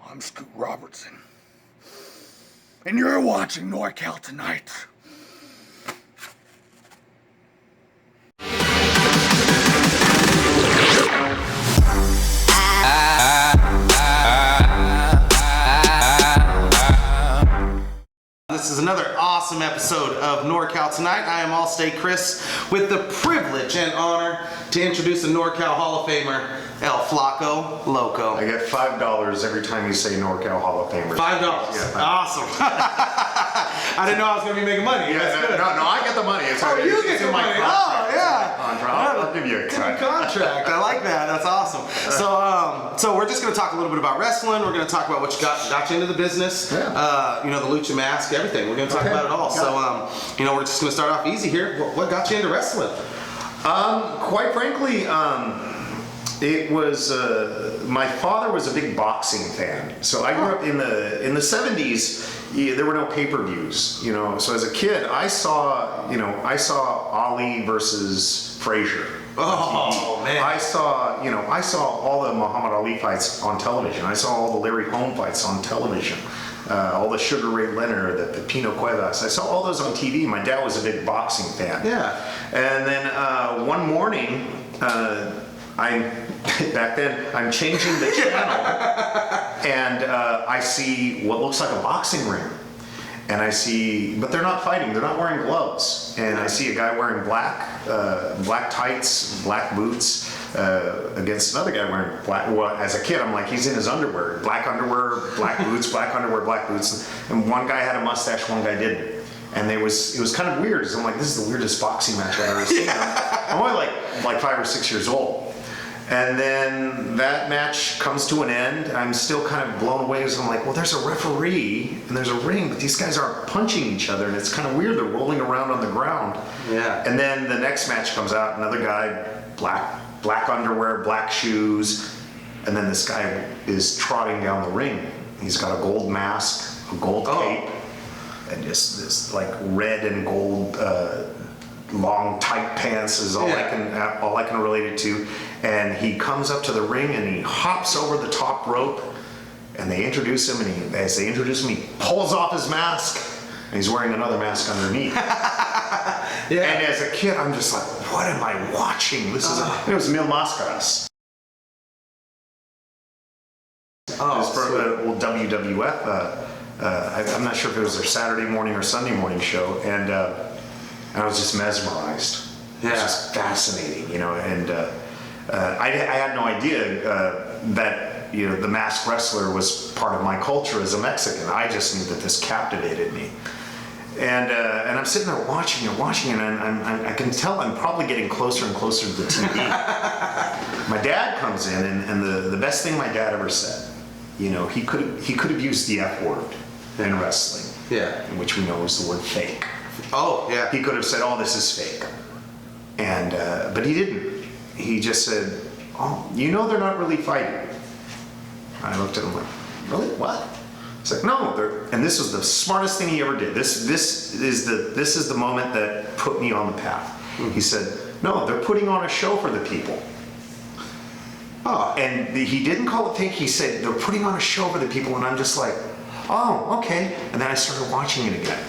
I'm Scoot Robertson, and you're watching NorCal Tonight. This is another awesome episode of NorCal Tonight. I am Allstate Chris with the privilege and honor to introduce the NorCal Hall of Famer, Flaco Loco. I get $5 every time you say NorCal Hall of Famer. $5? Yeah, awesome. I didn't know I was going to be making money. Yeah, That's good. No, I get the money. It's you get the money. Oh, yeah. I'll give you a cut. Contract. I like that. That's awesome. So we're just going to talk a little bit about wrestling. We're going to talk about what got you into the business. Yeah. The lucha mask, everything. We're going to talk about it all. We're just going to start off easy here. What got you into wrestling? Quite frankly, it was my father was a big boxing fan. So I grew up in the 70s. There were no pay-per-views, So as a kid, I saw Ali versus Frazier. Oh man! I saw all the Muhammad Ali fights on television. I saw all the Larry Holm fights on television. All the Sugar Ray Leonard, the Pino Cuevas. I saw all those on TV. My dad was a big boxing fan. Yeah. And then one morning, I'm changing the channel, and I see what looks like a boxing ring. And but they're not fighting. They're not wearing gloves. And I see a guy wearing black tights, black boots, against another guy wearing black. Well, as a kid, I'm like, he's in his underwear, black boots, black underwear, black boots. And one guy had a mustache, one guy didn't. And it was kind of weird. So I'm like, this is the weirdest boxing match I've ever seen. I'm only like 5 or 6 years old. And then that match comes to an end. I'm still kind of blown away because I'm like, well, there's a referee and there's a ring, but these guys aren't punching each other, and it's kind of weird. They're rolling around on the ground. Yeah. And then the next match comes out. Another guy, black underwear, black shoes, and then this guy is trotting down the ring. He's got a gold mask, a gold cape, and just this like red and gold long tight pants is all I can relate it to. And he comes up to the ring and he hops over the top rope, and they introduce him, and as they introduce him, he pulls off his mask, and he's wearing another mask underneath. Yeah. And as a kid, I'm just like, what am I watching? It was Mil Máscaras. Old WWF. I'm not sure if it was their Saturday morning or Sunday morning show, and I was just mesmerized. Yeah. It was just fascinating, and I had no idea that the masked wrestler was part of my culture as a Mexican. I just knew that this captivated me, and I'm sitting there watching, and I can tell I'm probably getting closer and closer to the TV. My dad comes in, and the best thing my dad ever said, he could have used the F word in wrestling, which we know is the word fake. Oh yeah. He could have said, "Oh, this is fake," and but he didn't. He just said, "Oh, they're not really fighting." I looked at him like, "Really? What?" It's like, "No, and this was the smartest thing he ever did. This is the moment that put me on the path." Mm-hmm. He said, "No, they're putting on a show for the people." Oh, and he didn't call it fake. He said, "They're putting on a show for the people," and I'm just like, "Oh, okay." And then I started watching it again.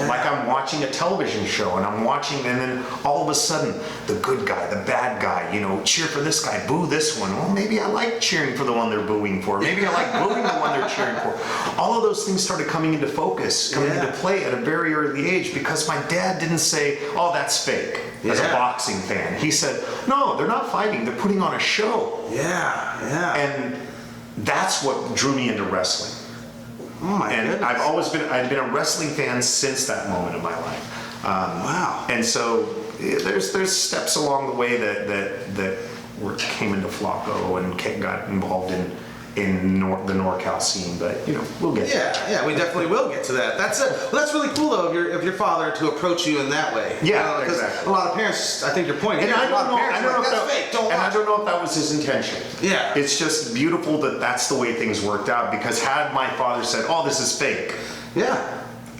Like I'm watching a television show, and then all of a sudden, the good guy, the bad guy, cheer for this guy, boo this one. Well, maybe I like cheering for the one they're booing for. Maybe I like booing the one they're cheering for. All of those things started coming into focus, coming into play at a very early age, because my dad didn't say, "Oh, that's fake," as a boxing fan. He said, "No, they're not fighting. They're putting on a show." Yeah. And that's what drew me into wrestling. Oh my goodness. I've been a wrestling fan since that moment in my life. Wow. And so there's steps along the way that came into Flaco and got involved in the NorCal scene, but we'll get to that. Yeah, we definitely will get to that. That's really cool though of your father to approach you in that way. Yeah, exactly. A lot of parents, I think your point. And I don't know if that was his intention. Yeah. It's just beautiful that that's the way things worked out, because had my father said, "Oh, this is fake,"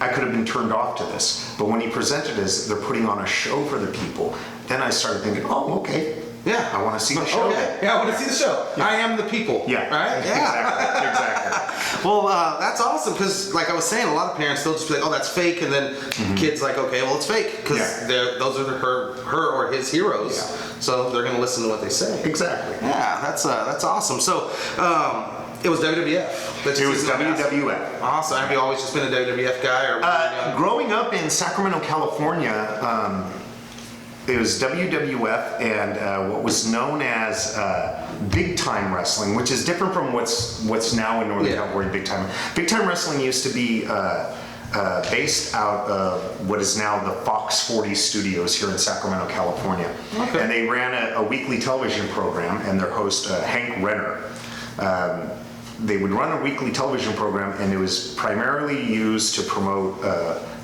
I could have been turned off to this. But when he presented as they're putting on a show for the people, then I started thinking, "Oh, okay." Yeah. I want to see the show. Yeah, I want to see the show. I am the people. Yeah. Right? Yeah. Exactly. Well, that's awesome because, like I was saying, a lot of parents they'll just be like, "Oh, that's fake," and then kids like, "Okay, well, it's fake," because those are her or his heroes. Yeah. So they're gonna listen to what they say. Exactly. Yeah, that's awesome. So. It was WWF. It was WWF. Awesome. Have you always just been a WWF guy? Or growing up in Sacramento, California, it was WWF and what was known as big time wrestling, which is different from what's now in Northern California. Big time. Big time wrestling used to be based out of what is now the Fox 40 studios here in Sacramento, California. Okay. And they ran a weekly television program, and their host Hank Renner. They would run a weekly television program, and it was primarily used to promote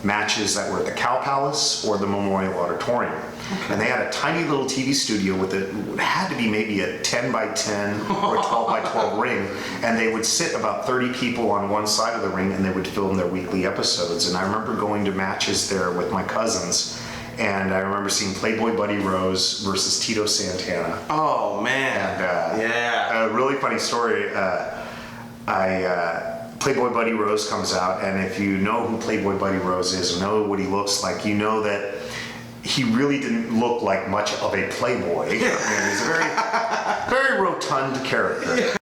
matches that were at the Cow Palace or the Memorial Auditorium. Okay. And they had a tiny little TV studio with it had to be maybe a 10 by 10 or 12 by 12 ring, and they would sit about 30 people on one side of the ring, and they would film their weekly episodes. And I remember going to matches there with my cousins, and I remember seeing Playboy Buddy Rose versus Tito Santana. Oh man! And a really funny story. Playboy Buddy Rose comes out, and if you know who Playboy Buddy Rose is, or know what he looks like, you know that he really didn't look like much of a playboy. He's a very, very rotund character.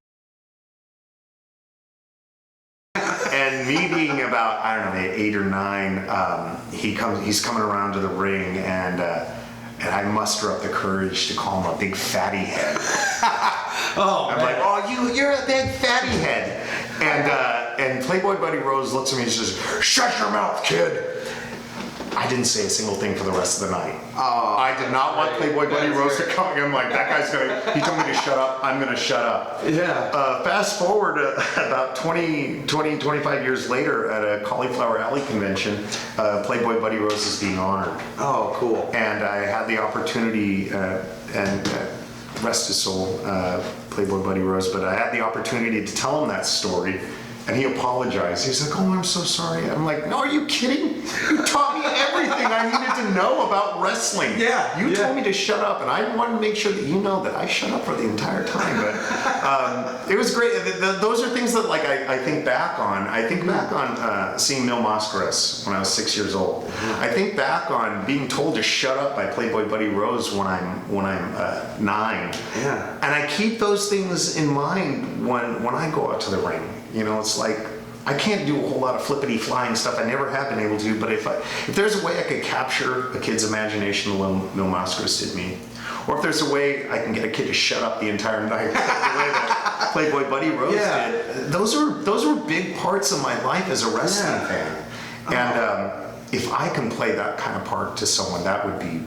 And me being about, I don't know, 8 or 9, he's coming around to the ring, and I muster up the courage to call him a big fatty head. I'm like, oh, you're a big fatty head. And Playboy Buddy Rose looks at me and says, "Shut your mouth, kid." I didn't say a single thing for the rest of the night. I did not want Playboy Buddy Rose to come. I'm like, that guy's he told me to shut up. I'm going to shut up. Yeah. Fast forward about 25 years later at a Cauliflower Alley convention, Playboy Buddy Rose is being honored. Oh, cool. And I had the opportunity, and rest his soul, Playboy Buddy Rose, but I had the opportunity to tell him that story. And he apologized. He's like, "Oh, I'm so sorry." I'm like, "No, are you kidding? You taught me everything I needed to know about wrestling. You told me to shut up, and I wanted to make sure that you know that I shut up for the entire time." But it was great. Those are things that like I think back on. I think back on seeing Mil Mascaras when I was 6 years old. I think back on being told to shut up by Playboy Buddy Rose when I'm 9. Yeah. And I keep those things in mind when I go out to the ring. You know, it's like, I can't do a whole lot of flippity flying stuff. I never have been able to, but if there's a way I could capture a kid's imagination the way Mil Mascaras did me, or if there's a way I can get a kid to shut up the entire night the way that Playboy Buddy Rose did, those were big parts of my life as a wrestling fan. And if I can play that kind of part to someone, that would be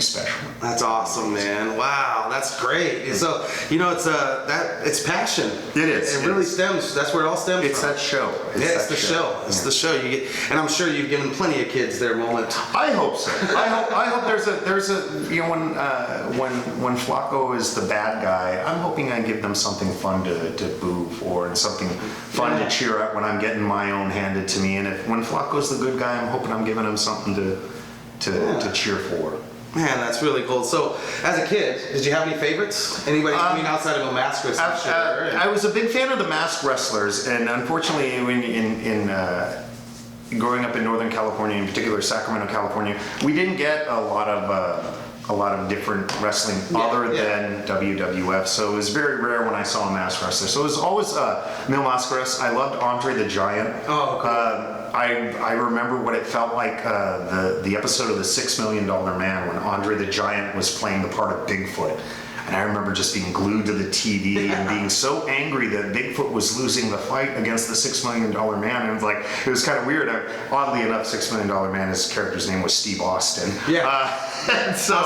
special. That's awesome, man. Wow, that's great. So, you know, it's passion. It is. It really stems. That's where it all stems it's from. That show. It's the show. It's the show. You get, and I'm sure you've given plenty of kids their moment. I hope so. I hope there's a you know when Flaco is the bad guy, I'm hoping I give them something fun to boo for and something fun to cheer up when I'm getting my own handed to me. And when Flaco's the good guy, I'm hoping I'm giving him something to cheer for. Man, that's really cool. So, as a kid, did you have any favorites? Anybody outside of Mil Mascaras? I was a big fan of the masked wrestlers, and unfortunately, in growing up in Northern California, in particular Sacramento, California, we didn't get a lot of different wrestling other than WWF. So it was very rare when I saw a masked wrestler. So it was always Mil Mascaras. I loved Andre the Giant. Oh, cool. I remember what it felt like the episode of The $6 Million Man when Andre the Giant was playing the part of Bigfoot. And I remember just being glued to the TV and being so angry that Bigfoot was losing the fight against the $6 Million Man. And it was kind of weird. Oddly enough, $6 Million Man, his character's name was Steve Austin. Yeah. So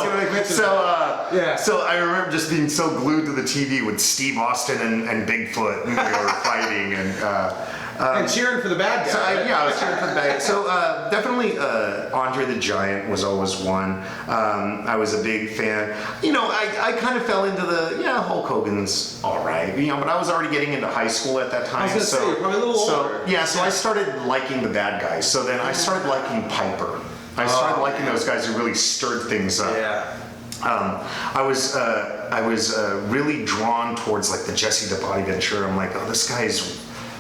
I remember just being so glued to the TV with Steve Austin and Bigfoot, and they were fighting and cheering for the bad guy. I was cheering for the bad guy. So definitely Andre the Giant was always one. I was a big fan. You know, I kind of fell into Hulk Hogan's all right. You know, but I was already getting into high school at that time. I was going to say, you're probably a little older. So I started liking the bad guys. So then I started liking Piper. I started liking those guys who really stirred things up. Yeah. I was really drawn towards like the Jesse the Body Ventura. I'm like, oh, this guy's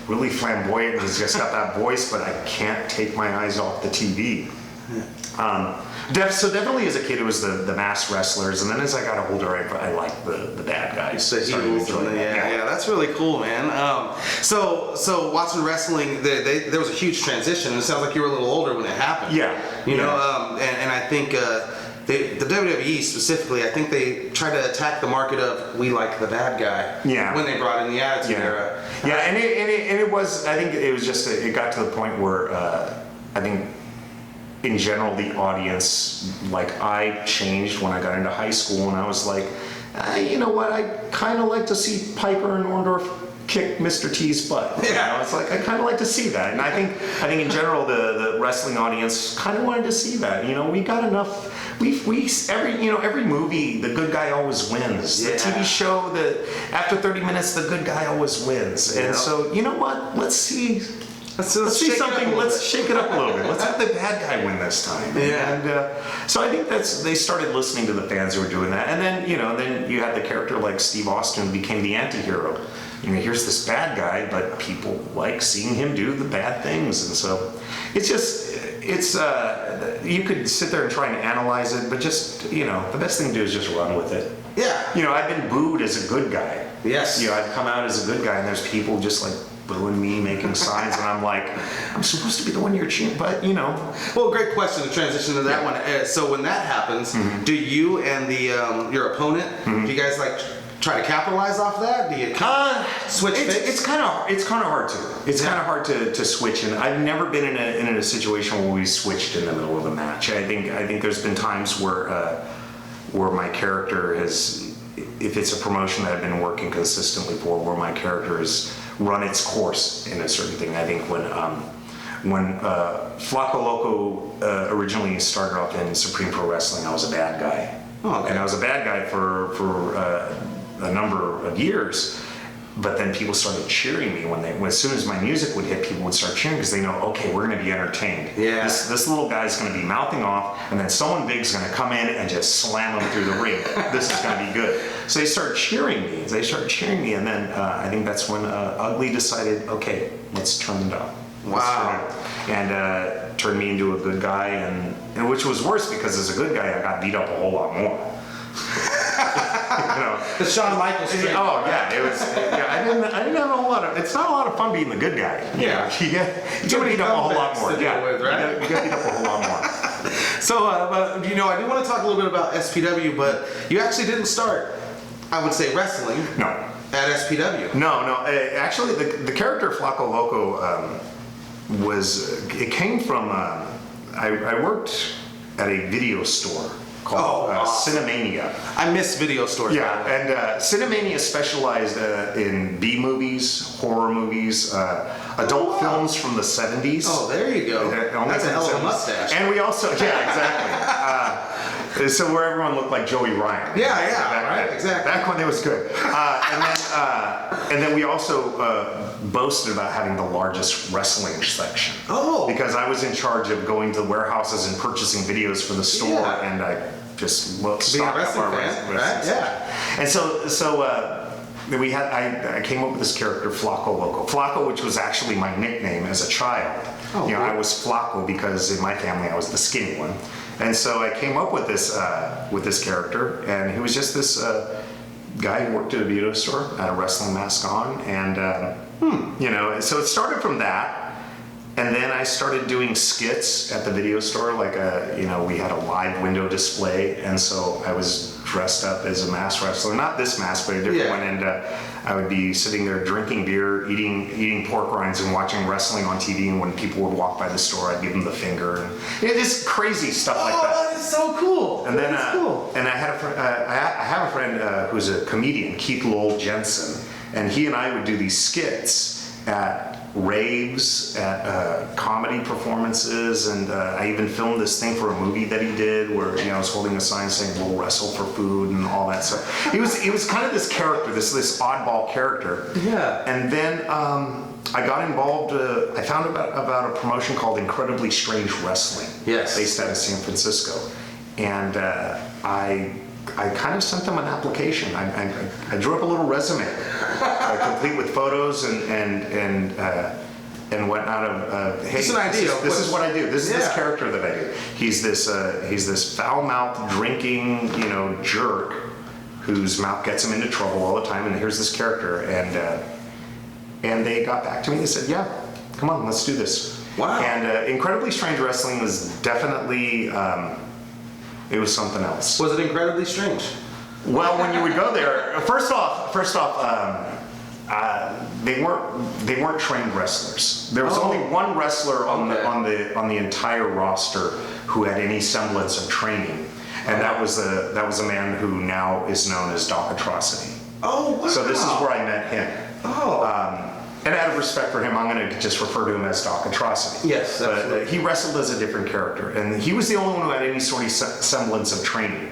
really flamboyant. He's just got that voice, but I can't take my eyes off the TV. So definitely as a kid, it was the masked wrestlers, and then as I got older, I liked the bad guys. The heels, yeah, that's really cool, man. So watching wrestling, there was a huge transition. It sounds like you were a little older when it happened. Yeah. You know, and I think the WWE specifically, I think they tried to attack the market of we like the bad guy. Yeah. When they brought in the Attitude Era. Yeah, and it was. I think it was just. It got to the point where I think. In general, the audience, like I changed when I got into high school, and I was like, you know what, I kind of like to see Piper and Orndorff kick Mr. T's butt. Yeah. You know, it's like I kind of like to see that, and I think in general the wrestling audience kind of wanted to see that. You know, we got enough. Every movie, the good guy always wins. Yeah. The TV show, after 30 minutes, the good guy always wins. And so, you know what? Let's see. Let's see something. Let's shake it up a little bit. Let's have the bad guy win this time. Yeah. And so I think they started listening to the fans who were doing that, and then you had the character like Steve Austin became the anti-hero. You know, here's this bad guy, but people like seeing him do the bad things, and so it's you could sit there and try and analyze it, but just the best thing to do is just run with it. Yeah. You know, I've been booed as a good guy. Yes. You know, I've come out as a good guy, and there's people just like booing me, making signs, and I'm like, I'm supposed to be the one you're cheering, but Well, great question to transition to that one. So when that happens, do you and your opponent, do you guys like try to capitalize off that? Do you switch? It's kind of hard to. It's kind of hard to switch, and I've never been in a situation where we switched in the middle of a match. I think there's been times where my character has, if it's a promotion that I've been working consistently for, where my character has run its course in a certain thing. I think when Flaco Loco originally started off in Supreme Pro Wrestling, I was a bad guy. Oh, okay. And I was a bad guy for a number of years. But then people started cheering me as soon as my music would hit, people would start cheering because they know, okay, we're going to be entertained. Yeah. This little guy's going to be mouthing off, and then someone big's going to come in and just slam him through the ring. This is going to be good. So they started cheering me. And then I think that's when Ugly decided, okay, let's turn it up. Wow. And turned me into a good guy, and which was worse because as a good guy, I got beat up a whole lot more. The Shawn Michaels treatment. Oh yeah, it was. Yeah, I didn't have a whole lot of. It's not a lot of fun being the good guy. You get beat up a whole lot more. Yeah, you get beat up a whole lot more. So, I do want to talk a little bit about SPW, but you actually didn't start, I would say, wrestling. No. At SPW. No. Actually, the character Flaco Loco it came from. I worked at a video store called awesome. Cinemania. I miss video stores. Yeah, and Cinemania specialized in B movies, horror movies, adult films from the 70s. Oh, there you go. That's a hell of a mustache. And we also, exactly. So where everyone looked like Joey Ryan. Right, exactly. Back when it was good. And then we also boasted about having the largest wrestling section. Oh. Because I was in charge of going to warehouses and purchasing videos for the store, and I just stocked up our wrestling. Right? Yeah. And so I came up with this character Flaco Loco. Flaco, which was actually my nickname as a child. Oh, cool. I was Flaco because in my family I was the skinny one. And so I came up with this character, and he was just this guy who worked at a video store, had a wrestling mask on, and so it started from that. And then I started doing skits at the video store, like we had a live window display, and so I was dressed up as a masked wrestler, not this mask, but a different one, and I would be sitting there drinking beer, eating pork rinds, and watching wrestling on TV. And when people would walk by the store, I'd give them the finger, and just crazy stuff like that. Oh, that is so cool. And then, cool. And I had I have a friend who's a comedian, Keith Lowell Jensen, and he and I would do these skits at raves, at comedy performances, and I even filmed this thing for a movie that he did where I was holding a sign saying "We'll wrestle for food" and all that stuff. He was kind of this character, this oddball character. Yeah. And then I got involved. I found about a promotion called Incredibly Strange Wrestling. Yes. Based out of San Francisco, and I I kind of sent them an application. I drew up a little resume, complete with photos and whatnot of hey, just an idea. This is what I do. This is this character that I do. He's this foul-mouthed drinking, jerk whose mouth gets him into trouble all the time. And here's this character, and they got back to me. They said, "Yeah, come on, let's do this." Wow. And Incredibly Strange Wrestling was definitely it was something else. Was it incredibly strange? Well, when you would go there, first off, they weren't trained wrestlers. There was only one wrestler on the entire roster who had any semblance of training, and that was a man who now is known as Doc Atrocity. Oh, wow. So this is where I met him. Oh. And out of respect for him, I'm going to just refer to him as Doc Atrocity. Yes, absolutely. But he wrestled as a different character, and he was the only one who had any sort of semblance of training.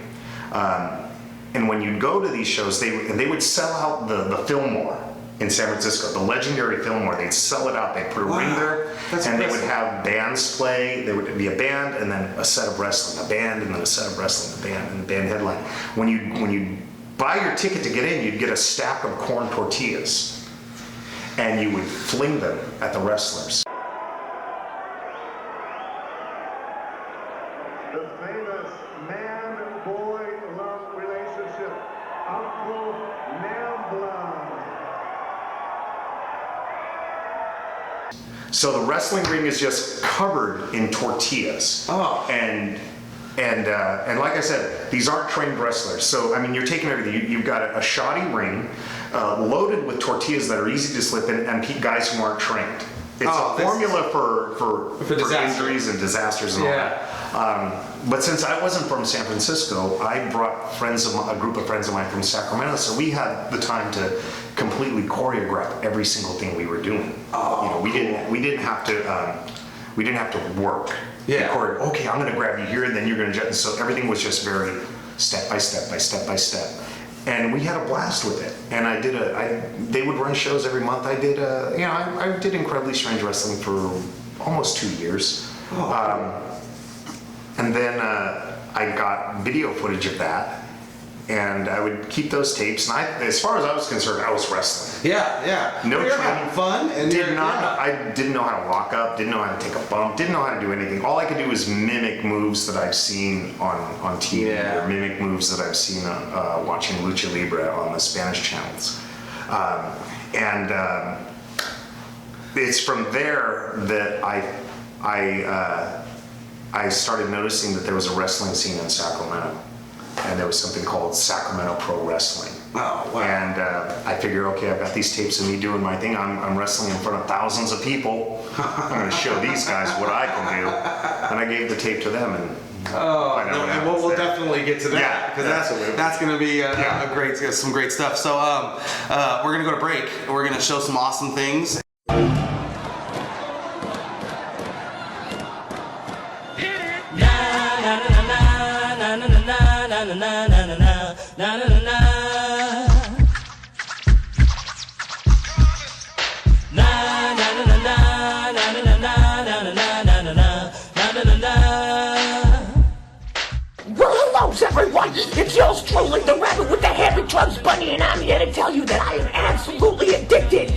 And when you'd go to these shows, they would sell out the Fillmore in San Francisco, the legendary Fillmore. They'd sell it out. They'd put a ring there, and they would have bands play. There would be a band, and then a set of wrestling, a band, and then a set of wrestling, a band, and a band headline. When you buy your ticket to get in, you'd get a stack of corn tortillas, and you would fling them at the wrestlers. The famous man-boy love relationship, Uncle Nambla. So the wrestling ring is just covered in tortillas. Oh. And like I said, these aren't trained wrestlers. So I mean, you're taking everything. You've got a shoddy ring loaded with tortillas that are easy to slip in, and guys who aren't trained. It's a formula for injuries and disasters and all that. But since I wasn't from San Francisco, I brought a group of friends of mine from Sacramento, so we had the time to completely choreograph every single thing we were doing. We didn't have to work. Yeah. Okay, I'm going to grab you here, and then you're going to jet. So everything was just very step by step by step by step. And we had a blast with it. And they would run shows every month. I did Incredibly Strange Wrestling for almost 2 years. And then I got video footage of that, and I would keep those tapes. And as far as I was concerned, I was wrestling. Yeah. No you're training. having fun. And I didn't know how to walk up, didn't know how to take a bump, didn't know how to do anything. All I could do was mimic moves that I've seen on TV, or mimic moves that I've seen watching Lucha Libre on the Spanish channels. It's from there that I started noticing that there was a wrestling scene in Sacramento, and there was something called Sacramento Pro Wrestling. Oh, wow. And I figured, okay, I've got these tapes of me doing my thing. I'm wrestling in front of thousands of people. I'm going to show these guys what I can do. And I gave the tape to them, and we'll definitely get to that, because that's going to be some great stuff. So we're going to go to break. We're going to show some awesome things. Well, hello everyone, it's yours truly, the rabbit with the heavy drugs bunny, and I'm here to tell you that I am absolutely addicted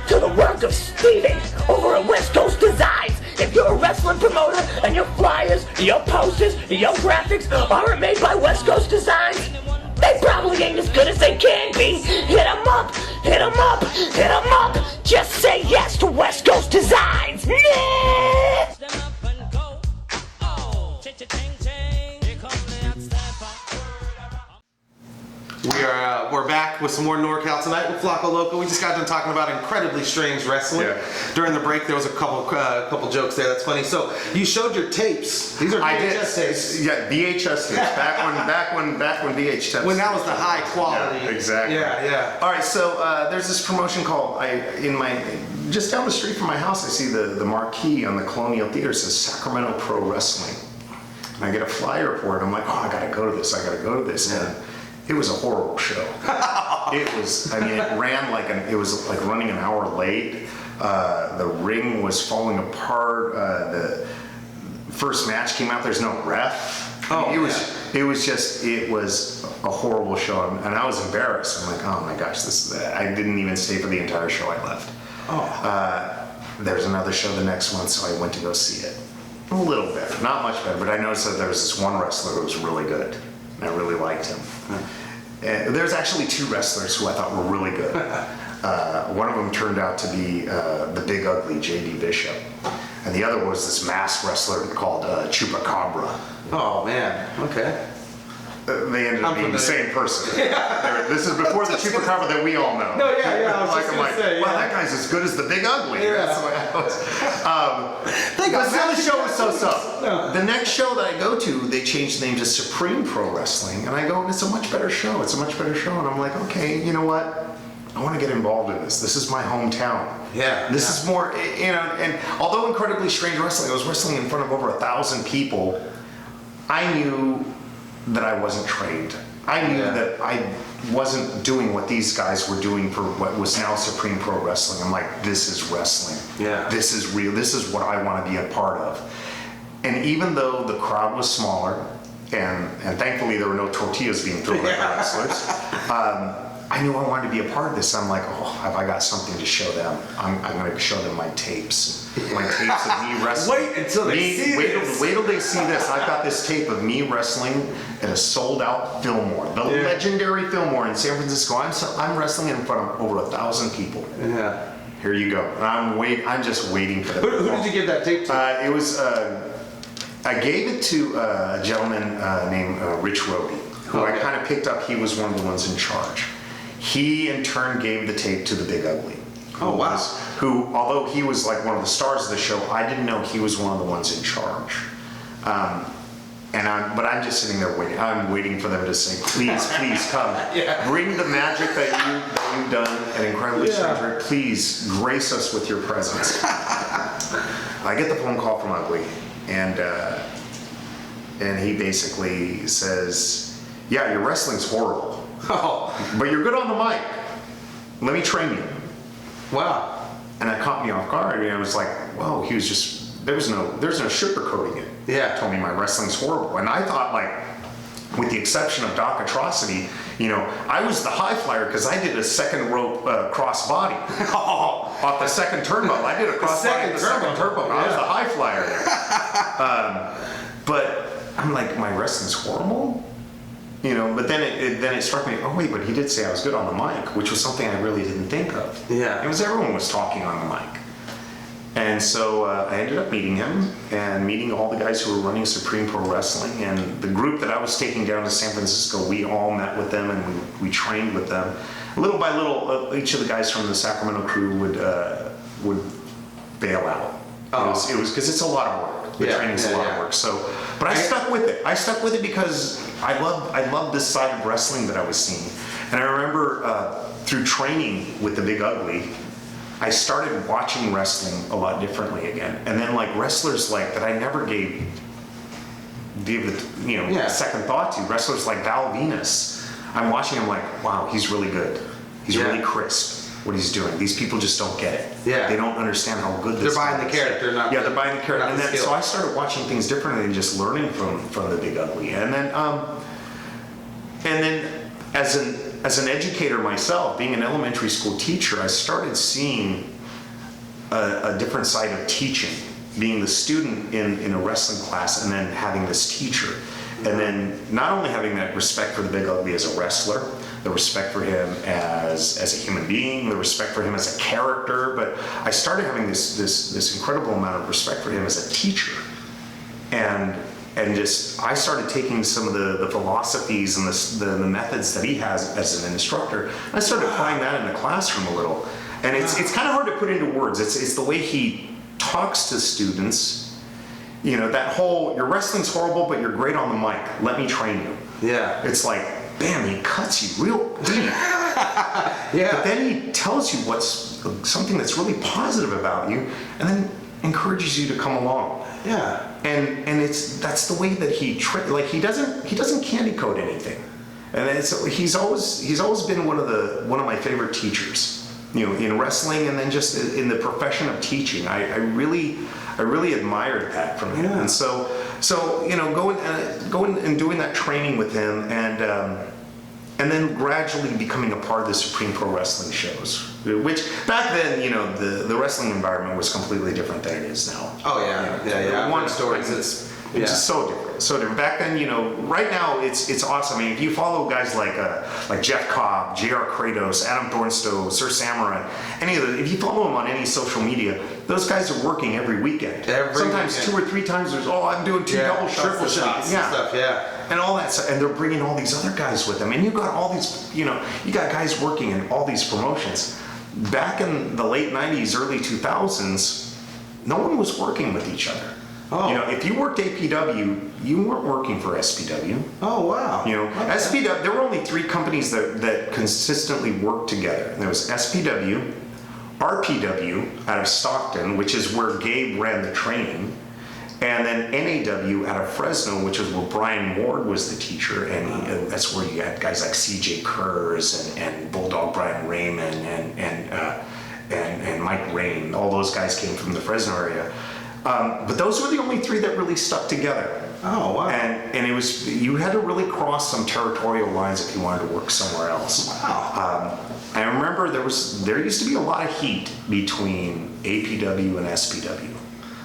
to the work of Steven over at West Coast Designs. If you're a wrestling promoter and your flyers, your posters, your graphics aren't made by West Coast Designs, they probably ain't as good as they can be. Hit 'em up, hit 'em up, hit 'em up. Just say yes to West Coast Designs. We're back with some more NorCal tonight with Flaco Loco. We just got done talking about Incredibly Strange Wrestling. Yeah. During the break, there was a couple jokes there. That's funny. So you showed your tapes. These are VHS tapes. Yeah, VHS tapes. back when VHS tapes. When that was the high quality. Yeah, exactly. Yeah. All right, so there's this promotion called just down the street from my house. I see the marquee on the Colonial Theater says Sacramento Pro Wrestling, and I get a flyer for it. I'm like, I gotta go to this. And it was a horrible show. It was. It ran it was like running an hour late. The ring was falling apart. The first match came out. There's no ref. It was a horrible show, and I was embarrassed. I'm like, oh my gosh, I didn't even stay for the entire show. I left. There's another show the next month, so I went to go see it. A little better, not much better, but I noticed that there was this one wrestler who was really good, and I really liked him. There's actually two wrestlers who I thought were really good. One of them turned out to be the Big Ugly J.D. Bishop, and the other was this masked wrestler called Chupacabra. Oh man, okay. They ended up being the same person. This is before the Chupacabra that we all know. No, yeah, I was like, just I'm gonna like, say, well, that guy's as good as the Big Ugly. Yeah. That's the way I was. But still, the show was so-so. No. The next show that I go to, they changed the name to Supreme Pro Wrestling, and I go, it's a much better show. It's a much better show, and I'm like, okay, you know what? I want to get involved in this. This is my hometown. Yeah. This is more, and although incredibly strange wrestling, I was wrestling in front of over 1,000 people. I knew that I wasn't trained. I knew that I wasn't doing what these guys were doing for what was now Supreme Pro Wrestling. I'm like, this is wrestling. Yeah. This is real. This is what I want to be a part of. And even though the crowd was smaller, and thankfully there were no tortillas being thrown at the wrestlers, I knew I wanted to be a part of this. I'm like, oh, have I got something to show them? I'm going to show them my tapes. My tapes of me wrestling. Wait until they see this. Wait till they see this. I've got this tape of me wrestling at a sold-out Fillmore, the legendary Fillmore in San Francisco. I'm wrestling in front of over 1,000 people. Yeah. Here you go. And I'm just waiting for them. Who did you give that tape to? It was. I gave it to a gentleman named Rich Roby, who I kind of picked up. He was one of the ones in charge. He in turn gave the tape to the Big Ugly. Oh wow! Who, although he was like one of the stars of the show, I didn't know he was one of the ones in charge. But I'm just sitting there waiting. I'm waiting for them to say, please come. Bring the magic that you've done at Incredibly Strange. Please grace us with your presence. I get the phone call from Ugly, and he basically says, yeah, your wrestling's horrible. Oh. But you're good on the mic. Let me train you. Wow. And that caught me off guard. And I was like, whoa, he was just, there's no sugarcoating it. Yeah. He told me my wrestling's horrible. And I thought, like, with the exception of Doc Atrocity, I was the high flyer because I did a second rope cross body. Off the second turnbuckle. I did a cross body at the second turnbuckle. I was the high flyer there. But I'm like, my wrestling's horrible? But then it struck me, oh wait, but he did say I was good on the mic, which was something I really didn't think of. Yeah. It was everyone was talking on the mic. And so I ended up meeting him and meeting all the guys who were running Supreme Pro Wrestling, and the group that I was taking down to San Francisco, we all met with them and we trained with them. Little by little, each of the guys from the Sacramento crew would bail out. It was because it's a lot of work. The training's a lot of work. So, but I stuck with it. I stuck with it because I loved this side of wrestling that I was seeing. And I remember through training with the Big Ugly, I started watching wrestling a lot differently again. And then like wrestlers like that I never gave the second thought to. Wrestlers like Val Venus. I'm watching him like, wow, he's really good. He's really crisp. What he's doing. These people just don't get it. Yeah. They don't understand how good this is. They're buying the character, not they're buying the character. not the skill. So I started watching things differently and just learning from the Big Ugly. And then as an educator myself, being an elementary school teacher, I started seeing a different side of teaching, being the student in a wrestling class and then having this teacher. And then not only having that respect for the Big Ugly as a wrestler, the respect for him as a human being, the respect for him as a character, but I started having this incredible amount of respect for him as a teacher. And just, I started taking some of the philosophies and the methods that he has as an instructor. I started applying that in the classroom a little. And it's kind of hard to put into words. It's the way he talks to students. That whole, your wrestling's horrible, but you're great on the mic. Let me train you. Yeah. It's like, bam, he cuts you real deep. But then he tells you what's something that's really positive about you, and then encourages you to come along. Yeah. And that's the way that he he doesn't candy coat anything. And he's always been one of my favorite teachers. In wrestling and then just in the profession of teaching. I really admired that from him. Yeah. And so So, you know, going and doing that training with him, and then gradually becoming a part of the Supreme Pro Wrestling shows, which back then, you know, the wrestling environment was completely different than it is now. Oh yeah. One story, it's just so different. Back then, you know, right now it's awesome. I mean, if you follow guys like Jeff Cobb, JR Kratos, Adam Thornstowe, Sir Samurai, any of if you follow them on any social media, those guys are working every weekend. Sometimes weekend. 2 or 3 times. I'm doing 2 double shots, triple shots, and stuff. And all that stuff, and they're bringing all these other guys with them, and you got all these, you know, you got guys working in all these promotions. Back in the late 90s, early 2000s, no one was working with each other. Oh. You know, if you worked APW, you weren't working for SPW. Oh, wow. You know, okay. SPW, there were only 3 companies that consistently worked together. There was SPW, RPW out of Stockton, which is where Gabe ran the training, and then NAW out of Fresno, which is where Brian Ward was the teacher, and that's where you had guys like CJ Kurz and Bulldog Brian Raymond and Mike Rain. All those guys came from the Fresno area. But those were the only 3 that really stuck together. Oh, wow. And it was, you had to really cross some territorial lines if you wanted to work somewhere else. Wow. I remember there used to be a lot of heat between APW and SPW.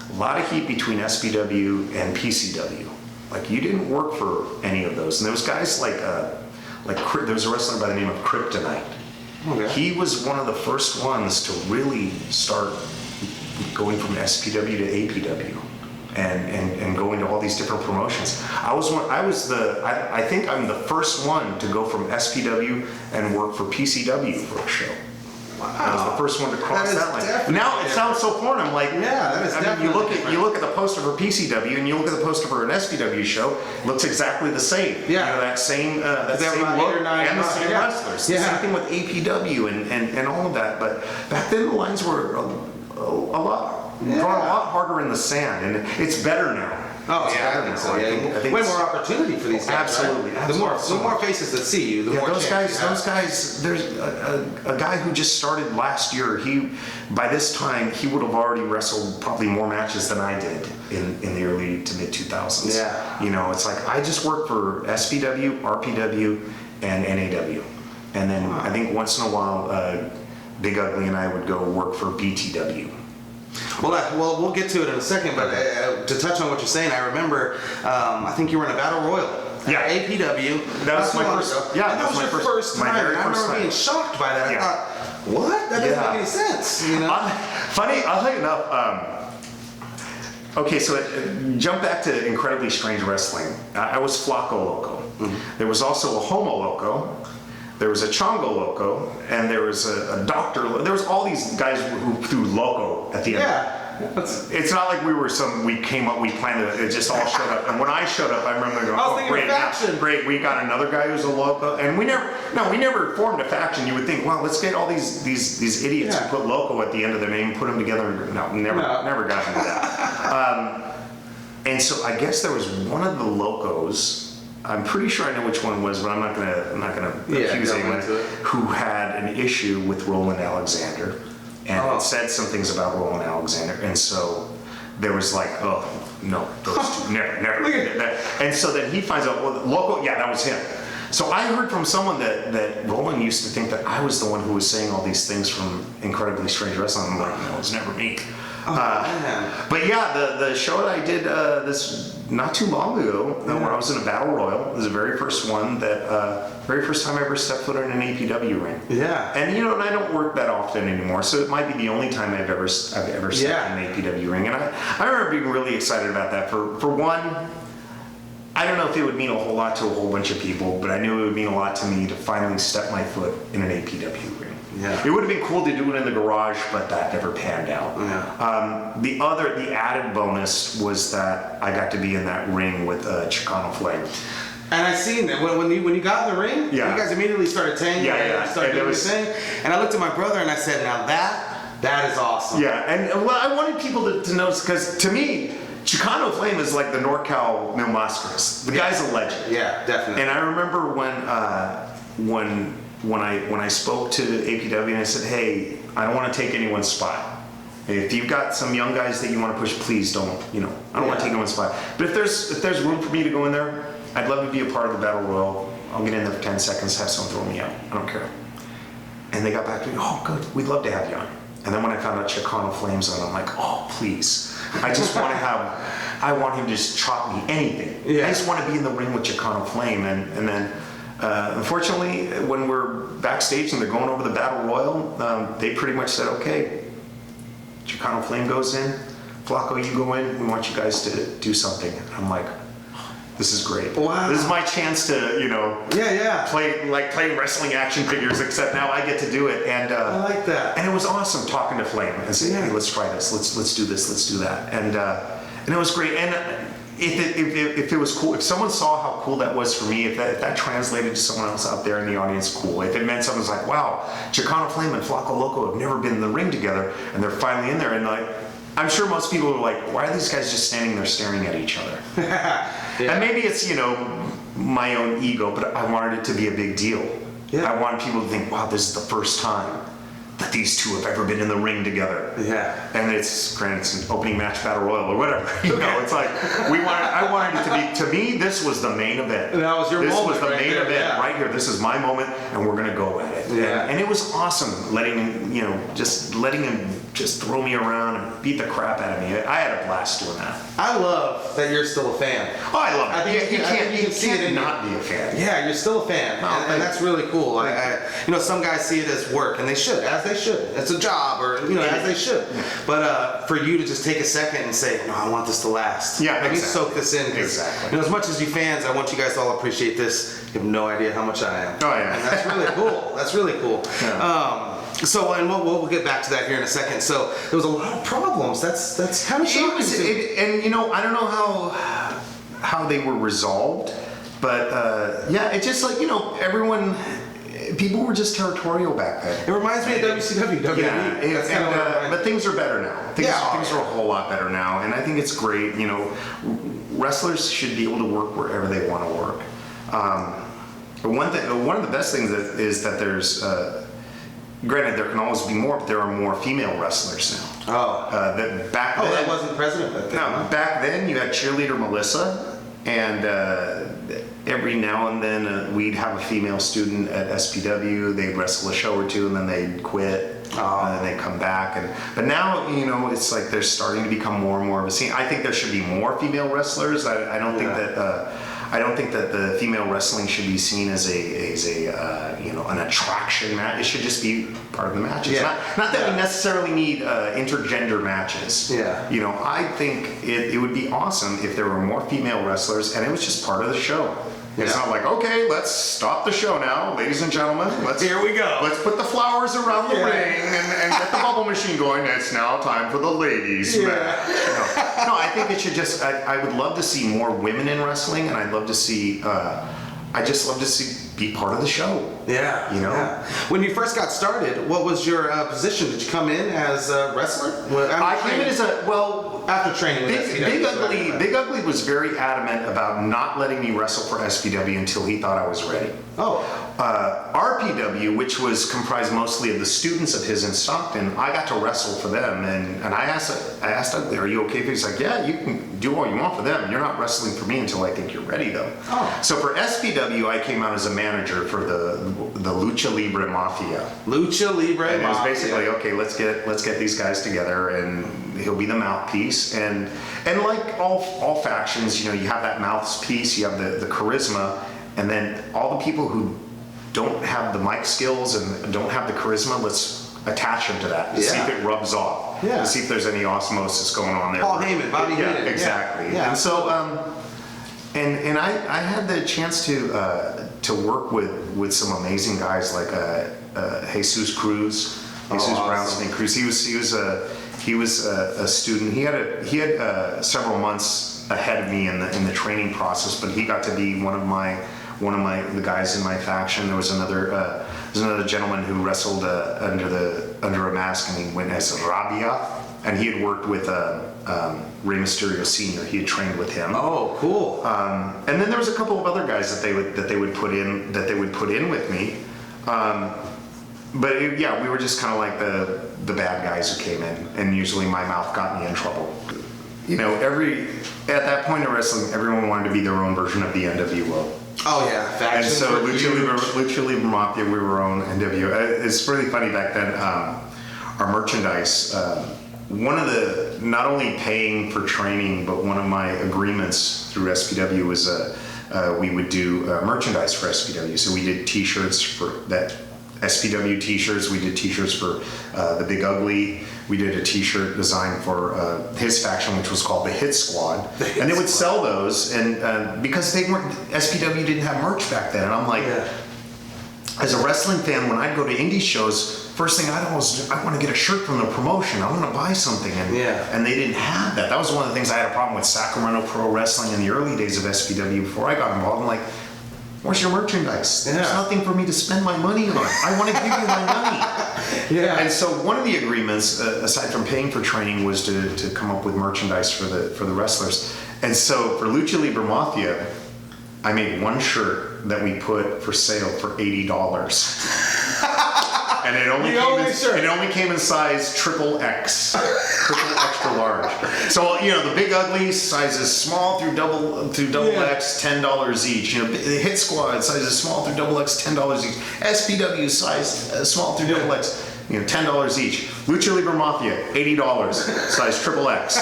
A lot of heat between SPW and PCW. Like, you didn't work for any of those. And there was guys like there was a wrestler by the name of Kryptonite. Okay. He was one of the first ones to really start going from SPW to APW and going to all these different promotions. I think I'm the first one to go from SPW and work for PCW for a show. Wow. I was the first one to cross that line. Now it sounds so foreign. I'm like, yeah, that is definitely different. You look at the poster for PCW and you look at the poster for an SPW show, it looks exactly the same. Yeah. You know, that same look and the same wrestlers. Yeah. The same thing with APW and all of that. But back then the lines were a lot drawn a lot harder in the sand, and it's better now. Oh yeah, I think so. I think way more opportunity for these guys. Absolutely. Right? The more faces that see you, the more. Those guys. There's a guy who just started last year. By this time he would have already wrestled probably more matches than I did in the early to mid 2000s. Yeah. You know, it's like I just worked for SPW, RPW, and NAW, and then I think once in a while, Big Ugly and I would go work for BTW. Well, we'll get to it in a second, but to touch on what you're saying, I remember, I think you were in a battle royal. Yeah. APW. That was my first. Yeah, that was your first time. I remember being shocked by that. I thought, what? That doesn't make any sense. You know. Funny. I'll tell you enough. Okay, so jump back to Incredibly Strange Wrestling. I was Flaco Loco. Mm-hmm. There was also a Homo Loco. There was a Chongo Loco, and there was a Doctor. There was all these guys who threw Loco at the end. Yeah. It's not like we came up, we planned it. It just all showed up. And when I showed up, I remember going, "Oh, great! We got another guy who's a Loco." And we never formed a faction. You would think, "Well, let's get all these idiots who put Loco at the end of their name, put them together." No, never got into that. And so I guess there was one of the Locos. I'm pretty sure I know which one it was, but I'm not gonna accuse anyone who had an issue with Roland Alexander and had said some things about Roland Alexander, and so there was like, oh no, those two, never. And so then he finds out, well, Loco, that was him. So I heard from someone that Roland used to think that I was the one who was saying all these things from Incredibly Strange Wrestling. I'm like, no, it was never me. But yeah, the show that I did this not too long ago, where I was in a battle royal, was the very first one very first time I ever stepped foot in an APW ring. Yeah. And and I don't work that often anymore, so it might be the only time I've ever stepped in an APW ring. And I remember being really excited about that. For one, I don't know if it would mean a whole lot to a whole bunch of people, but I knew it would mean a lot to me to finally step my foot in an APW ring. Yeah. It would have been cool to do it in the garage, but that never panned out. Yeah. The added bonus was that I got to be in that ring with Chicano Flame. And I seen that when you got in the ring, you guys immediately started tangling and started doing this thing. And I looked at my brother and I said, now that is awesome. Yeah, and I wanted people to notice, because to me, Chicano Flame is like the NorCal Mil Máscaras. The guy's a legend. Yeah, definitely. And I remember when I spoke to APW and I said, hey, I don't want to take anyone's spot. If you've got some young guys that you want to push, please don't. I don't want to take them on the spot. But if there's room for me to go in there, I'd love to be a part of the battle royal. I'll get in there for 10 seconds, have someone throw me out. I don't care. And they got back to me. Oh, good. We'd love to have you on. And then when I found out Chicano Flames on, I'm like, oh, please. I just want to I want him to just chop me anything. I just want to be in the ring with Chicano Flame. And then, unfortunately, when we're backstage and they're going over the battle royal, they pretty much said, okay, Chicano Flame goes in, Flaco, you go in, we want you guys to do something. And I'm like, this is great. Wow. This is my chance to, play wrestling action figures, except now I get to do it. And I like that. And it was awesome talking to Flame and saying, hey, let's try this, let's do this, let's do that. And it was great. And if it was cool, if someone saw how cool that was for me, if that translated to someone else out there in the audience, cool. If it meant someone's like, wow, Chicano Flame and Flaco Loco have never been in the ring together, and they're finally in there, and like, I'm sure most people are like, why are these guys just standing there staring at each other? And maybe it's, my own ego, but I wanted it to be a big deal. I wanted people to think, wow, this is the first time that these two have ever been in the ring together. And it's an opening match battle royal or whatever. It's like I wanted it to be. To me, this was the main event. And that was your moment. This was the main event right here. This is my moment, and we're gonna go at it. And it was awesome letting him just throw me around and beat the crap out of me. I had a blast doing that. I love that you're still a fan. Oh, I love it. I think you can see it in not be a fan. Yeah, you're still a fan, and that's really cool. Some guys see it as work, and they should, as they should. It's a job, or as they should. But for you to just take a second and say, no, I want this to last. Let me soak this in. Exactly. As much as you fans, I want you guys to all appreciate this. You have no idea how much I am. Oh yeah. And that's really cool. That's really cool. Yeah. So, and we'll get back to that here in a second. So, there was a lot of problems. That's kind of shocking. I don't know how they were resolved, but it's just like everyone. People were just territorial back then. It reminds me of WCW, WWE. But things are better now. Things are a whole lot better now, and I think it's great. Wrestlers should be able to work wherever they want to work. But one of the best things is that there's. Granted, there can always be more, but there are more female wrestlers now. That wasn't president back then. No, back then you had cheerleader Melissa, and every now and then we'd have a female student at SPW. They'd wrestle a show or two, and then they'd quit, and then they'd come back. But now, it's like they're starting to become more and more of a scene. I think there should be more female wrestlers. I don't think that. I don't think that the female wrestling should be seen as an attraction match. It should just be part of the matches. Not that we necessarily need intergender matches. I think it would be awesome if there were more female wrestlers and it was just part of the show. It's not like, okay, let's stop the show now, ladies and gentlemen. Here we go. Let's put the flowers around the ring and get the bubble machine going. It's now time for the ladies match. No, I think it should just. I would love to see more women in wrestling, and I'd love to see. I just love to see be part of the show. When you first got started, what was your position? Did you come in as a wrestler? I came in as after training with SPW. Big Ugly was very adamant about not letting me wrestle for SPW until he thought I was ready. RPW, which was comprised mostly of the students of his in Stockton, I got to wrestle for them, and I asked Ugly, are you okay? He's like, yeah, you can do all you want for them. You're not wrestling for me until I think you're ready, though. So for SPW, I came out as a manager for the Lucha Libre Mafia. Lucha Libre and it was basically, okay, let's get these guys together, and he'll be the mouthpiece. And like all factions, you have that mouthpiece, you have the charisma, and then all the people who don't have the mic skills and don't have the charisma, let's attach them to that to see if it rubs off. To see if there's any osmosis going on there. Paul Heyman, Bobby Heenan. Exactly. And so, and I had the chance to work with some amazing guys like Jesus Cruz, Brownstein Cruz. He was a student. He had several months ahead of me in the training process, but he got to be one of the guys in my faction. There was another gentleman who wrestled under a mask, and he went as Rabia, and he had worked with Rey Mysterio Sr. He had trained with him. Oh, cool. And then there was a couple of other guys that they would put in with me. yeah, we were just kind of like the bad guys who came in, and usually my mouth got me in trouble. You know, at that point in wrestling, everyone wanted to be their own version of the NWO. Oh yeah, And factions so were Lucha Libre Mafia, we were our own NWO. It's really funny back then. Our merchandise, one of the, not only paying for training, but one of my agreements through SPW was we would do merchandise for SPW. So we did T-shirts for that. SPW T-shirts. We did T-shirts for the Big Ugly. We did a T-shirt designed for his faction, which was called the Hit Squad, and they would sell those. And because they weren't, SPW didn't have merch back then, and I'm like, as a wrestling fan, when I'd go to indie shows, first thing I want to get a shirt from the promotion. I want to buy something, and they didn't have that. That was one of the things I had a problem with Sacramento Pro Wrestling in the early days of SPW before I got involved. I'm like, where's your merchandise? There's nothing for me to spend my money on. I want to give you my money. And so one of the agreements, aside from paying for training, was to come up with merchandise for the wrestlers. And so for Lucha Libre Mafia, I made one shirt that we put for sale for $80. And it only came in size XXX, triple extra large. So you know the Big Ugly sizes small through double X, $10 each. You know the Hit Squad sizes small through double X, $10 each. SPW size small through double X, you know, $10 each. Lucha Libre Mafia, $80, size XXX.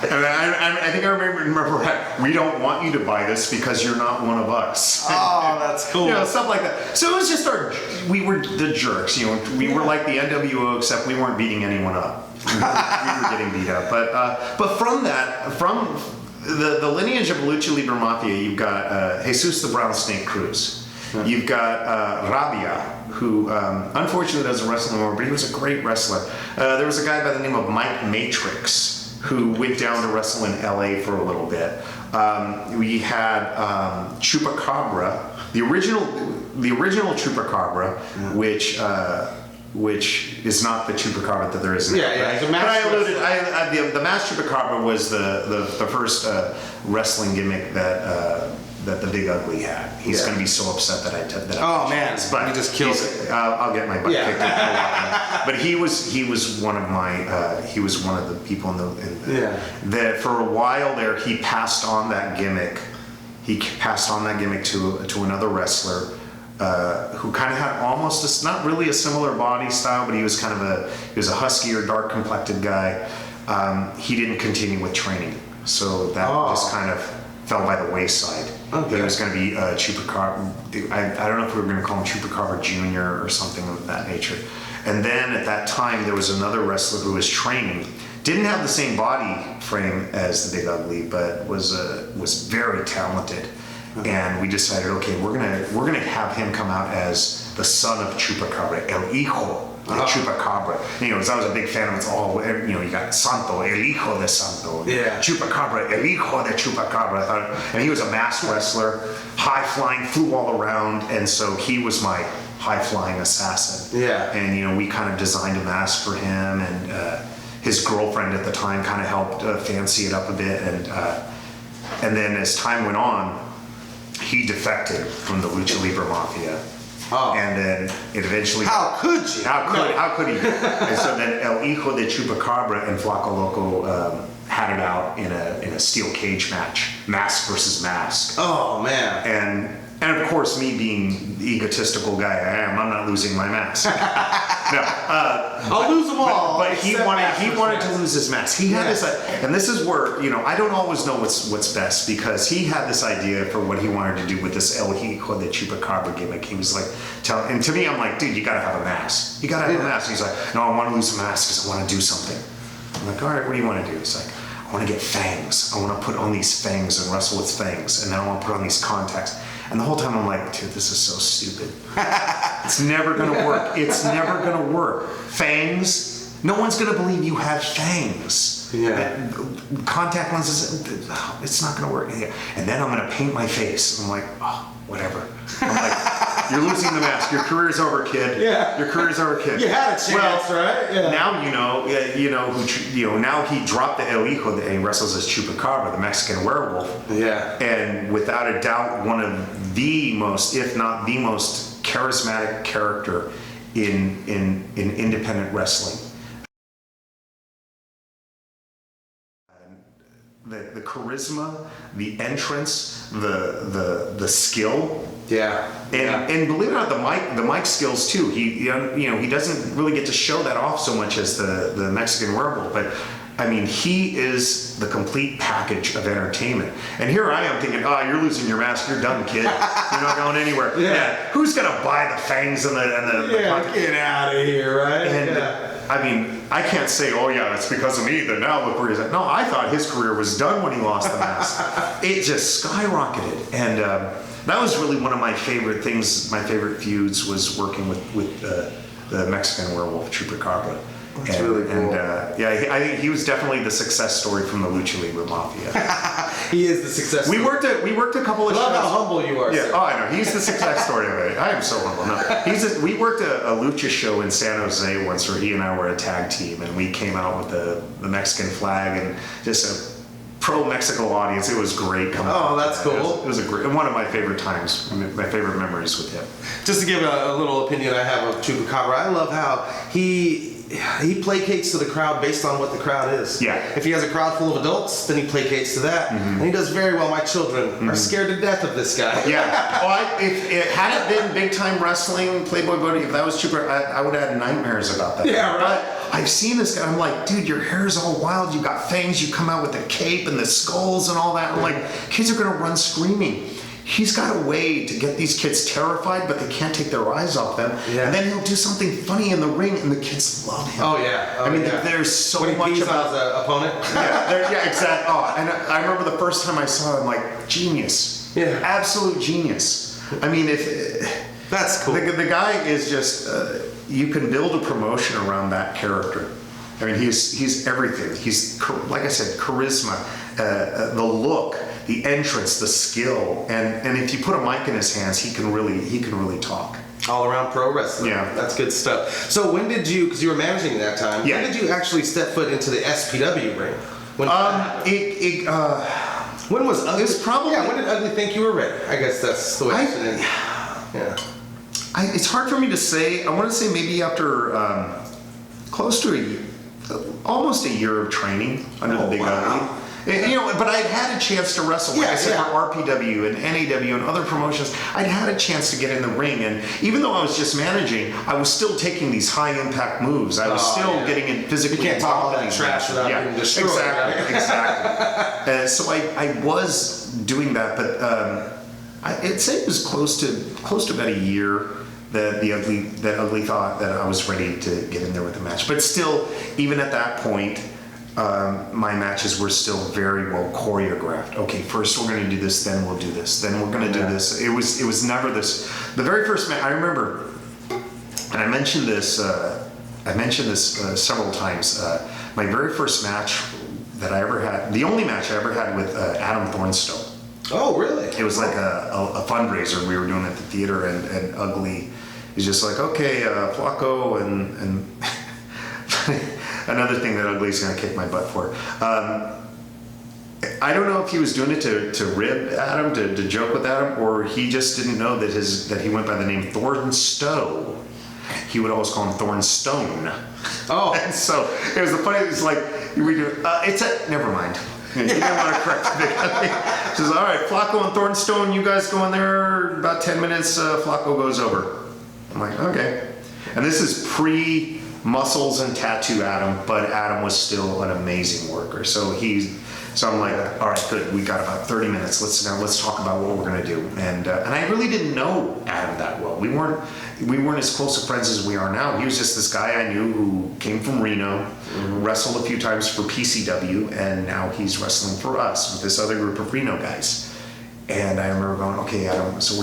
And I think I remember right, we don't want you to buy this because you're not one of us. Oh, that's cool. You know, stuff like that. So it was just we were the jerks, you know, we were like the NWO, except we weren't beating anyone up. We were getting beat up. But from the lineage of Lucha Libre Mafia, you've got Jesus the Brown Snake Cruz. You've got Rabia, who unfortunately doesn't wrestle anymore, but he was a great wrestler. There was a guy by the name of Mike Matrix, who went down to wrestle in LA for a little bit. We had Chupacabra, the original Chupacabra, which is not the Chupacabra that there is now. Yeah, but the Masked Chupacabra was the first wrestling gimmick that the Big Ugly had. He's going to be so upset that But he just killed it. I'll get my butt kicked for walking. But he was one of the people that for a while there he passed on that gimmick. He passed on that gimmick to another wrestler who kind of had almost not really a similar body style, but he was a huskier, dark complected guy. He didn't continue with training, so that just kind of fell by the wayside. Okay. He was going to be Chupacabra. I don't know if we were going to call him Chupacabra Jr. or something of that nature. And then at that time, there was another wrestler who was training. Didn't have the same body frame as the Big Ugly, but was very talented. Okay. And we decided, okay, we're gonna have him come out as the son of Chupacabra, El Hijo de Chupacabra. You know, I was a big fan of it. All, you know, you got Santo, El Hijo de Santo, Chupacabra, El Hijo de Chupacabra. I thought, and he was a masked wrestler, high flying, flew all around, and so he was my high flying assassin. Yeah. And you know, we kind of designed a mask for him, and his girlfriend at the time kind of helped fancy it up a bit, and then as time went on, he defected from the Lucha Libre Mafia. Oh. And then it eventually... How could you? How could he? And so then El Hijo de Chupacabra and Flaco Loco had it out in a steel cage match, mask versus mask. Oh, man. And of course, me being the egotistical guy I am, I'm not losing my mask. No, I'll lose them all. But he wanted to lose his mask. He had this, and this is where, you know, I don't always know what's best, because he had this idea for what he wanted to do with this El Hijo de Chupacabra gimmick. He was like, and to me, I'm like, dude, you gotta have a mask. You gotta have a mask. He's like, no, I want to lose a mask because I want to do something. I'm like, all right, what do you want to do? It's like, I want to get fangs. I want to put on these fangs and wrestle with fangs, and then I want to put on these contacts. And the whole time I'm like, dude, this is so stupid. It's never gonna work. It's never gonna work. Fangs, no one's gonna believe you have fangs. Yeah. Contact lenses, it's not gonna work. And then I'm gonna paint my face. I'm like, oh, whatever. I'm like, you're losing the mask. Your career's over, kid. Yeah. Your career's over, kid. You had a chance, right? Yeah. Now now he dropped the El Hijo and he wrestles as Chupacabra, the Mexican werewolf. Yeah. And without a doubt, one of the most, if not the most charismatic character in independent wrestling. The charisma, the entrance, the skill. Yeah. And believe it or not, the mic skills too. He doesn't really get to show that off so much as the Mexican werewolf, but I mean, he is the complete package of entertainment. And here I am thinking, oh, you're losing your mask, you're done, kid. You're not going anywhere. Yeah. Who's gonna buy the fangs and the get out of here, right? And I mean, I can't say, oh yeah, it's because of me that now look where he's at. No, I thought his career was done when he lost the mask. It just skyrocketed. And that was really one of my favorite things, my favorite feuds was working with the Mexican werewolf, Chupacabra. That's really cool. And I think he was definitely the success story from the Lucha Libre Mafia. He is the success story. We worked a couple of shows. I love how humble you are. Yeah. Sir. Oh, I know. He's the success story of it. I am so humble. No, we worked a lucha show in San Jose once, where he and I were a tag team, and we came out with the Mexican flag and just a pro-Mexico audience. It was great. That's cool. It was a great, one of my favorite times, my favorite memories with him. Just to give a little opinion I have of Chupacabra, I love how he placates to the crowd based on what the crowd is. Yeah. If he has a crowd full of adults, then he placates to that. And he does very well. My children are scared to death of this guy. Yeah. Oh, if it hadn't been big time wrestling, Playboy Buddy, if that was cheaper, I would have had nightmares about that. Yeah, right. I've seen this guy. I'm like, dude, your hair's all wild. You got fangs. You come out with the cape and the skulls and all that. I'm like, kids are gonna run screaming. He's got a way to get these kids terrified, but they can't take their eyes off them. Yeah. And then he'll do something funny in the ring, and the kids love him. Oh yeah. I mean, there's so when he much pees about on his opponent. Yeah, exactly. Oh, and I remember the first time I saw him, like, genius. Yeah. Absolute genius. I mean, that's cool. The guy is just. You can build a promotion around that character. I mean, he's everything. He's, like I said, charisma, the look, the entrance, the skill, and if you put a mic in his hands, he can really talk. All around pro wrestling. Yeah, that's good stuff. So when did you? Because you were managing at that time. Yeah. When did you actually step foot into the SPW ring? When was Ugly? It's probably. Yeah. When did Ugly think you were ready? I guess that's the way. Yeah. It's hard for me to say. I want to say maybe after close to almost a year of training under the Big Ugly. But I'd had a chance to wrestle, like I said, for RPW and NAW and other promotions. I'd had a chance to get in the ring, and even though I was just managing, I was still taking these high impact moves. I was still getting in physically. You can't talk all that trash without being destroyed. Exactly. So I was doing that, but I'd say it was close to about a year that Ugly thought that I was ready to get in there with a match. But still, even at that point, my matches were still very well choreographed. Okay, first we're going to do this, then we'll do this, then we're going to do this. It was never this. The very first match I remember, and I mentioned this several times. My very first match that I ever had, the only match I ever had with Adam Thornstone. Oh, really? It was like a fundraiser we were doing at the theater, and Ugly is just like, okay, Flaco, and another thing that Ugly's gonna kick my butt for. I don't know if he was doing it to rib Adam, to joke with Adam, or he just didn't know that he went by the name Thornstowe. He would always call him Thornstone. Oh, and so it was the funny. It's like we do. Never mind. He didn't want to correct me. He says, all right, Flaco and Thornstone, you guys go in there, about 10 minutes, Flaco goes over. I'm like, okay. And this is pre-muscles and tattoo Adam, but Adam was still an amazing worker. So I'm like, all right, good, we got about 30 minutes. Let's talk about what we're gonna do. And I really didn't know Adam that well. We weren't as close of friends as we are now. He was just this guy I knew who came from Reno, wrestled a few times for PCW, and now he's wrestling for us with this other group of Reno guys. And I remember going, okay, Adam, so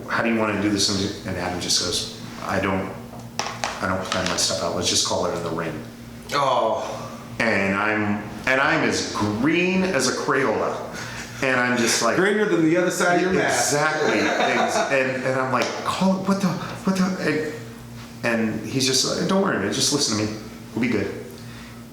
how do you want to do this? And Adam just goes, I don't plan my stuff out. Let's just call it in the ring. Oh. And I'm as green as a Crayola. And I'm just like... Greener than the other side of your mask. Exactly. and I'm like, call it, what the... And he's just like, don't worry, man, just listen to me. We'll be good.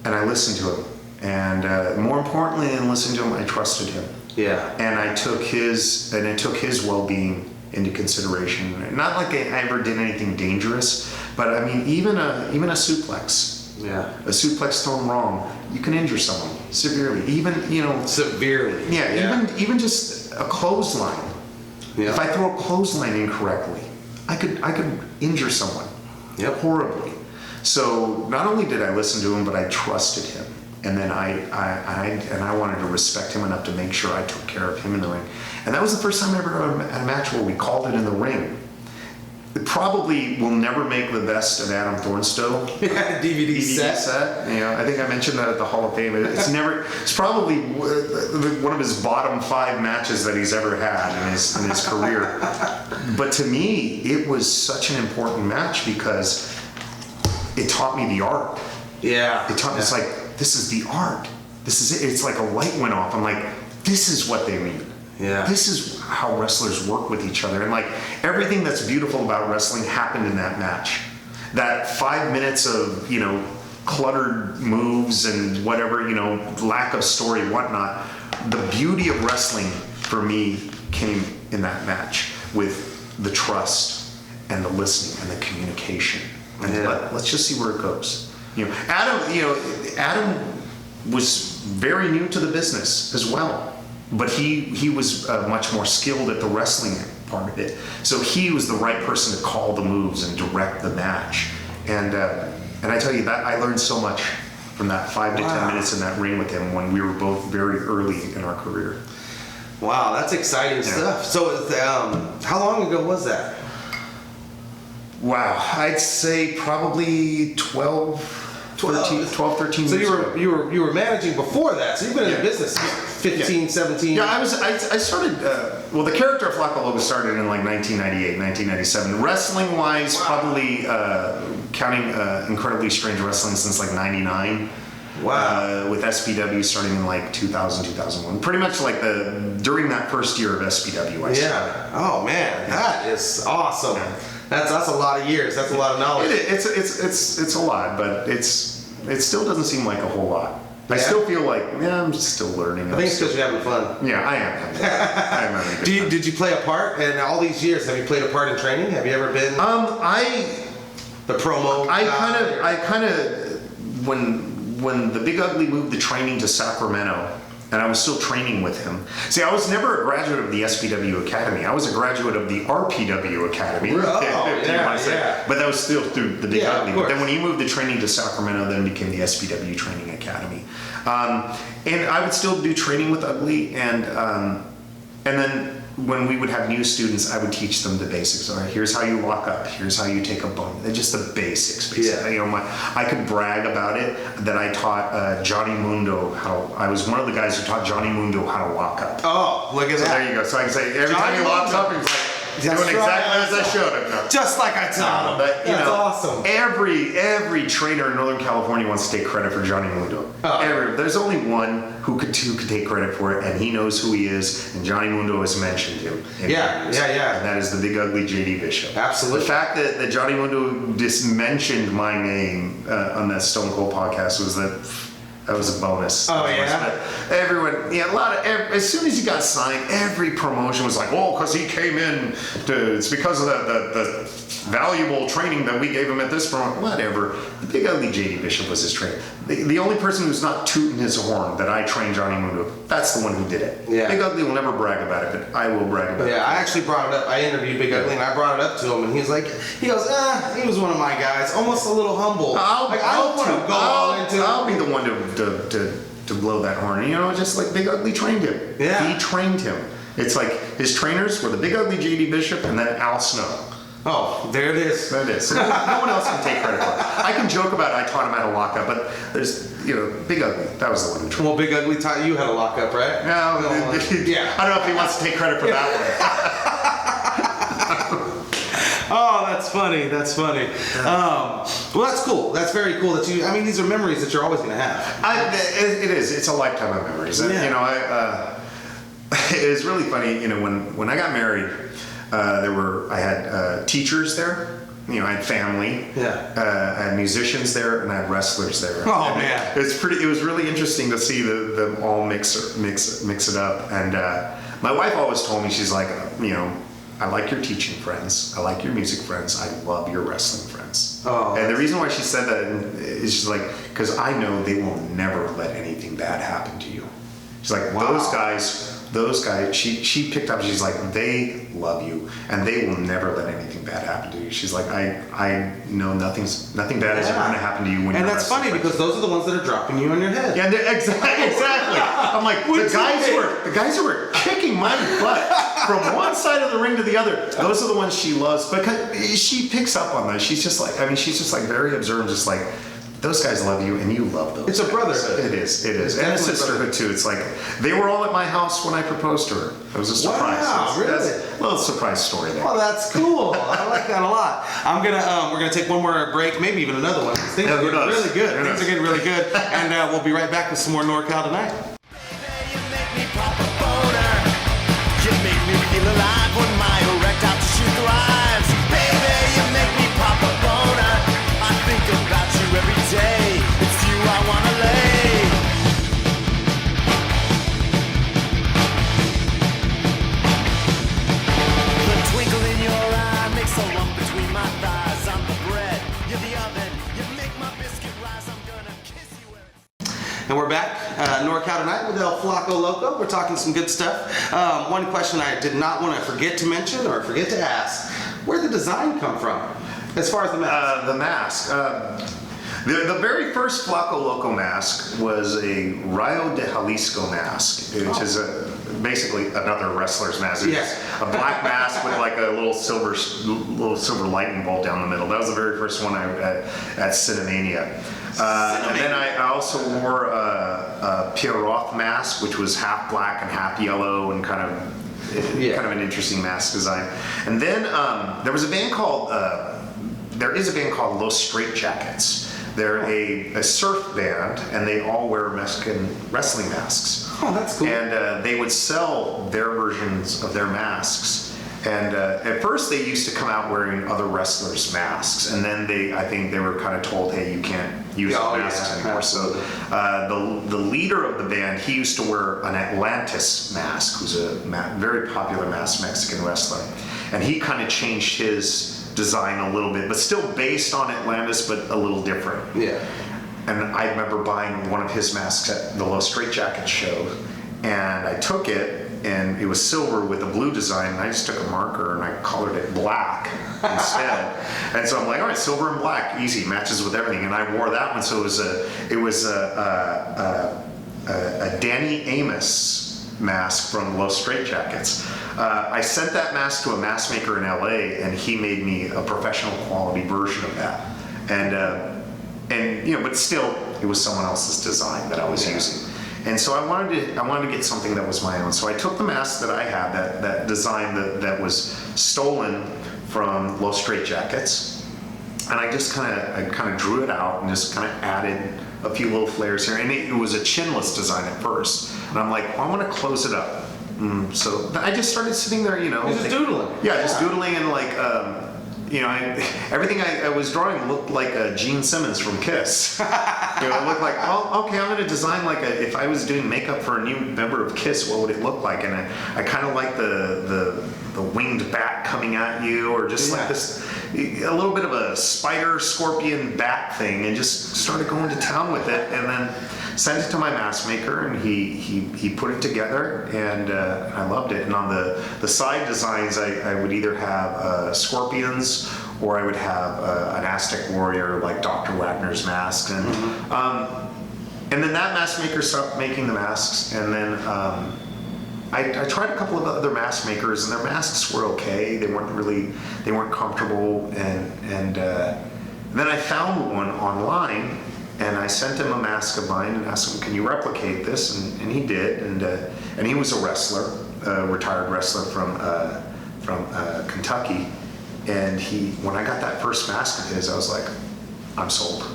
And I listened to him. And more importantly than listening to him, I trusted him. Yeah. And it took his well-being into consideration. Not like I ever did anything dangerous, but I mean, even a suplex. Yeah. A suplex thrown wrong, you can injure someone severely. Even, severely. Yeah. Even just a clothesline. Yeah. If I throw a clothesline incorrectly, I could injure someone. Yep. Horribly. So not only did I listen to him, but I trusted him. And then I wanted to respect him enough to make sure I took care of him in the ring. And that was the first time I ever had a match where we called it in the ring. It probably will never make the best of Adam Thornstowe. DVD set. I think I mentioned that at the Hall of Fame. It's probably one of his bottom 5 matches that he's ever had in his career. But to me, it was such an important match because it taught me the art. Yeah. It taught me, it's like, this is the art. This is it. It's like a light went off. I'm like, this is what they mean. Yeah. This is how wrestlers work with each other. And like everything that's beautiful about wrestling happened in that match. That 5 minutes of, cluttered moves and whatever, lack of story, whatnot. The beauty of wrestling for me came in that match with the trust and the listening and the communication. And let's just see where it goes. Adam was very new to the business as well. But he was much more skilled at the wrestling part of it. So he was the right person to call the moves and direct the match. And I tell you that I learned so much from that 5 to 10 minutes in that ring with him when we were both very early in our career. Wow, that's exciting stuff. So how long ago was that? Wow, I'd say probably 13 so years ago. you were managing before that, so you've been in the business 15, 17. Yeah, I started, the character of Flaco Loco started in like 1998, 1997. Wrestling wise, probably counting Incredibly Strange Wrestling since like 99. Wow. With SPW starting in like 2000, 2001. Pretty much like during that first year of SPW I started. Yeah. Oh man, that is awesome. Yeah. That's a lot of years. That's a lot of knowledge. It's a lot, but it still doesn't seem like a whole lot. I still feel like I'm still learning. I think it's because you're having fun. Yeah, I am. I am having good fun. Did you play a part in all these years? Have you played a part in training? Have you ever been? The promo. I kind of when the Big Ugly moved the training to Sacramento. And I was still training with him. See, I was never a graduate of the SPW Academy. I was a graduate of the RPW Academy. Yeah. But that was still through the Big Ugly. But then when he moved the training to Sacramento, then became the SPW Training Academy. And I would still do training with Ugly. And then when we would have new students, I would teach them the basics. All right, here's how you walk up. Here's how you take a bump. They're just the basics. Basically. Yeah. I could brag about it that I taught Johnny Mundo I was one of the guys who taught Johnny Mundo how to walk up. Oh, look at that. So there you go. So I can say every time he walks up, he's like doing exactly as I showed him. No. Just like I taught him. But, That's awesome. Every trainer in Northern California wants to take credit for Johnny Mundo. There's only one who could take credit for it, and he knows who he is, and Johnny Mundo has mentioned him. Yeah. And that is the Big Ugly JD Bishop. Absolutely. The fact that Johnny Mundo just mentioned my name on that Stone Cold podcast that was a bonus. Oh yeah. But everyone, as soon as he got signed, every promotion was like, because he came in it's because of the valuable training that we gave him at this promotion. Whatever. The Big Ugly JD Bishop was his trainer. The only person who's not tooting his horn that I trained Johnny Mundo, that's the one who did it. Yeah. Big Ugly will never brag about it, but I will brag about it. Yeah, I actually brought it up. I interviewed Big Ugly and I brought it up to him, and he goes, he was one of my guys, almost a little humble. I don't want to go all into it. I'll be the one to blow that horn. Just like Big Ugly trained him. Yeah. He trained him. It's like his trainers were the Big Ugly JD Bishop and then Al Snow. Oh, there it is. There it is. So no one else can take credit for it. I can joke about I taught him how to lock up, but there's, Big Ugly, that was the one who trained. Well, Big Ugly taught you how to lock up, right? No, yeah. I don't know if he wants to take credit for that one. Oh, that's funny. That's funny. Well, that's cool. That's very cool that these are memories that you're always going to have. It is. It's a lifetime of memories. Yeah. It was really funny, when I got married, I had teachers there. I had family. Yeah. I had musicians there, and I had wrestlers there. Oh man. It was really interesting to see them all mix it up. And my wife always told me, she's like, I like your teaching friends. I like your music friends. I love your wrestling friends. Oh, and the reason why she said that is she's like, because I know they will never let anything bad happen to you. She's like, those guys, she picked up, she's like, they love you and they will never let anything bad happen to you. She's like, I know nothing bad is ever going to happen to you when you're And that's funny because those are the ones that are dropping you on your head. Yeah, exactly. I'm like, the guys who were kicking my butt from one side of the ring to the other, those are the ones she loves because she picks up on those. She's just like, very observant, just like, those guys love you and you love those. It's a brotherhood. It is. And a sisterhood too. It's like, they were all at my house when I proposed to her. It was a surprise. Wow, really? A little surprise story there. Oh, that's cool. I like that a lot. We're gonna take one more break, maybe even another one. Things are getting really good. Things are getting really good. And we'll be right back with some more NorCal tonight. You make me pop a boner. You make me feel alive when my erectile tissue thrives. Baby, you make me pop a boner. I think about you every day. It's you I wanna lay. The twinkle in your eye makes a lump between my thighs. I'm the bread, you're the oven. You make my biscuit rise. I'm gonna kiss you where it's... And we're back, NorCal tonight with El Flaco Loco. We're talking some good stuff. One question I did not want to forget to mention or forget to ask: where did the design come from, as far as the mask? The mask. The very first Flaco Loco mask was a Rayo de Jalisco mask, which is basically another wrestler's mask. It's a black mask with like a little silver lightning bolt down the middle. That was the very first one at Cinemania. And then I also wore a Pierre Roth mask, which was half black and half yellow and kind of an interesting mask design. And then there is a band called Los Straitjackets. They're a surf band, and they all wear Mexican wrestling masks. Oh, that's cool. And they would sell their versions of their masks. And at first, they used to come out wearing other wrestlers' masks, and then I think they were kind of told, "Hey, you can't use masks anymore." So the leader of the band, he used to wear an Atlantis mask, who's a very popular masked Mexican wrestler, and he kind of changed his design a little bit, but still based on Atlantis, but a little different. Yeah. And I remember buying one of his masks at the Los Straitjackets show, and I took it, and it was silver with a blue design, and I just took a marker and I colored it black instead. And so I'm like, all right, silver and black, easy, matches with everything. And I wore that one, so it was a Danny Amos mask from Los Straitjackets. I sent that mask to a mask maker in LA, and he made me a professional quality version of that. And but still, it was someone else's design that I was using. And so I wanted to get something that was my own. So I took the mask that I had, that design that was stolen from Los Straitjackets, and I just kind of drew it out and just kind of added a few little flares here. And it was a chinless design at first, and I'm like, well, I want to close it up. So I just started sitting there, Just doodling. Yeah, just doodling, and like, everything I was drawing looked like Gene Simmons from Kiss. It looked like, well, okay, I'm going to design if I was doing makeup for a new member of Kiss, what would it look like? And I kind of like the winged bat coming at you, or just like this, a little bit of a spider, scorpion, bat thing, and just started going to town with it, and then sent it to my mask maker, and he put it together, and I loved it. And on the side designs, I would either have scorpions, or I would have an Aztec warrior like Dr. Wagner's mask, and then that mask maker stopped making the masks, and then I tried a couple of other mask makers, and their masks were okay. They weren't comfortable, and then I found one online. And I sent him a mask of mine and asked him, "Can you replicate this?" And he did. And he was a wrestler, a retired wrestler from Kentucky. And when I got that first mask of his, I was like, I'm sold.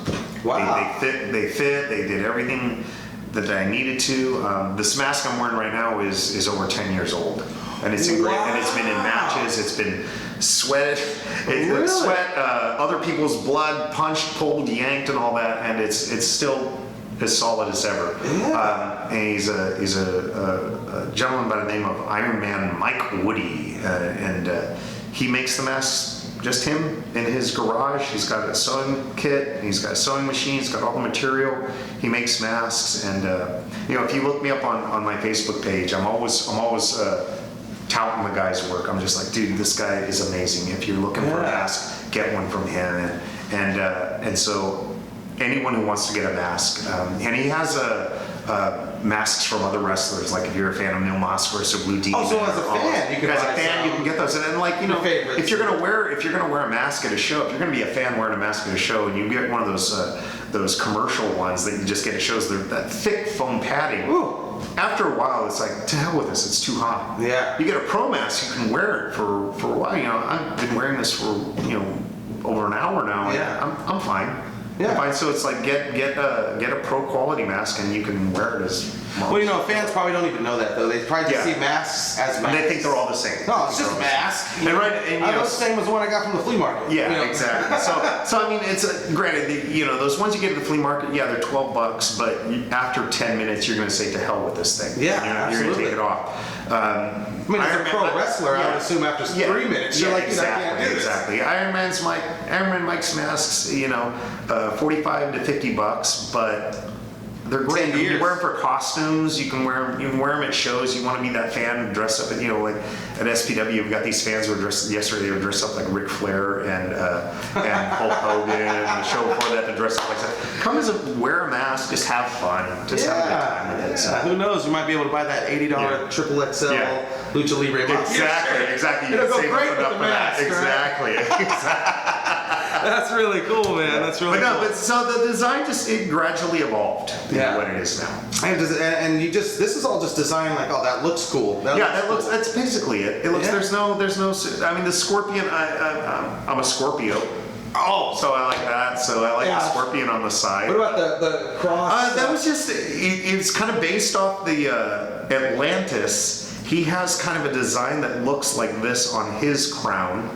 Wow. They fit. They did everything that I needed to. This mask I'm wearing right now is over 10 years old, and it's in great. And it's been in matches. It's been sweated. Sweat, other people's blood, punched, pulled, yanked, and all that, and it's still as solid as ever. Yeah. And he's a gentleman by the name of Iron Man Mike Woody, and he makes the masks. Just him in his garage. He's got a sewing kit. He's got a sewing machine. He's got all the material. He makes masks, and if you look me up on my Facebook page, I'm always touting the guy's work. I'm just like, dude, this guy is amazing. If you're looking for a mask, get one from him. And so anyone who wants to get a mask, and he has masks from other wrestlers. Like if you're a fan of Mil Máscaras or Blue Demon. Also, as a fan, you can get those. And then, like, if you're gonna wear a mask at a show, if you're gonna be a fan wearing a mask at a show, and you get one of those commercial ones that you just get at shows, that thick foam padding. Ooh. After a while, it's like, to hell with this, it's too hot. Yeah. You get a pro mask, you can wear it for a while. I've been wearing this for over an hour now. Yeah. I'm fine. Yeah. Fine. So it's like get a pro quality mask, and you can wear it as. Well, fans probably don't even know that though. They probably just see masks as masks. And they think they're all the same. No, it's just a mask. And the same as the one I got from the flea market. Yeah, exactly. So I mean, it's granted. Those ones you get at the flea market, they're $12, but after 10 minutes, you're going to say to hell with this thing. Yeah, you're going to take it off. As a pro wrestler, I would assume after 3 minutes, you're like, exactly, I can't do this. Exactly. Iron Man Mike's masks, $45 to $50, but they're great. 10 years. You wear them for costumes. You can wear them at shows. You want to be that fan dressed up at like at SPW. We've got these fans who were dressed yesterday. They were dressed up like Ric Flair and Hulk Hogan. And the show before that, they dressed up like that. Come wear a mask. Just have fun. Just have a good time with it. So. Who knows? You might be able to buy that $80 triple XL Lucha Libre mask. Exactly. It'll go great with the mask. Exactly. That's really cool, man. That's really cool. But so the design it gradually evolved into what it is now. And this is all just designed like, oh, that looks cool. That's basically it. It looks, there's no, I mean, the scorpion, I'm a Scorpio. Oh. So I like that. So I like the scorpion on the side. What about the cross? That was just, it's kind of based off the Atlantis. He has kind of a design that looks like this on his crown,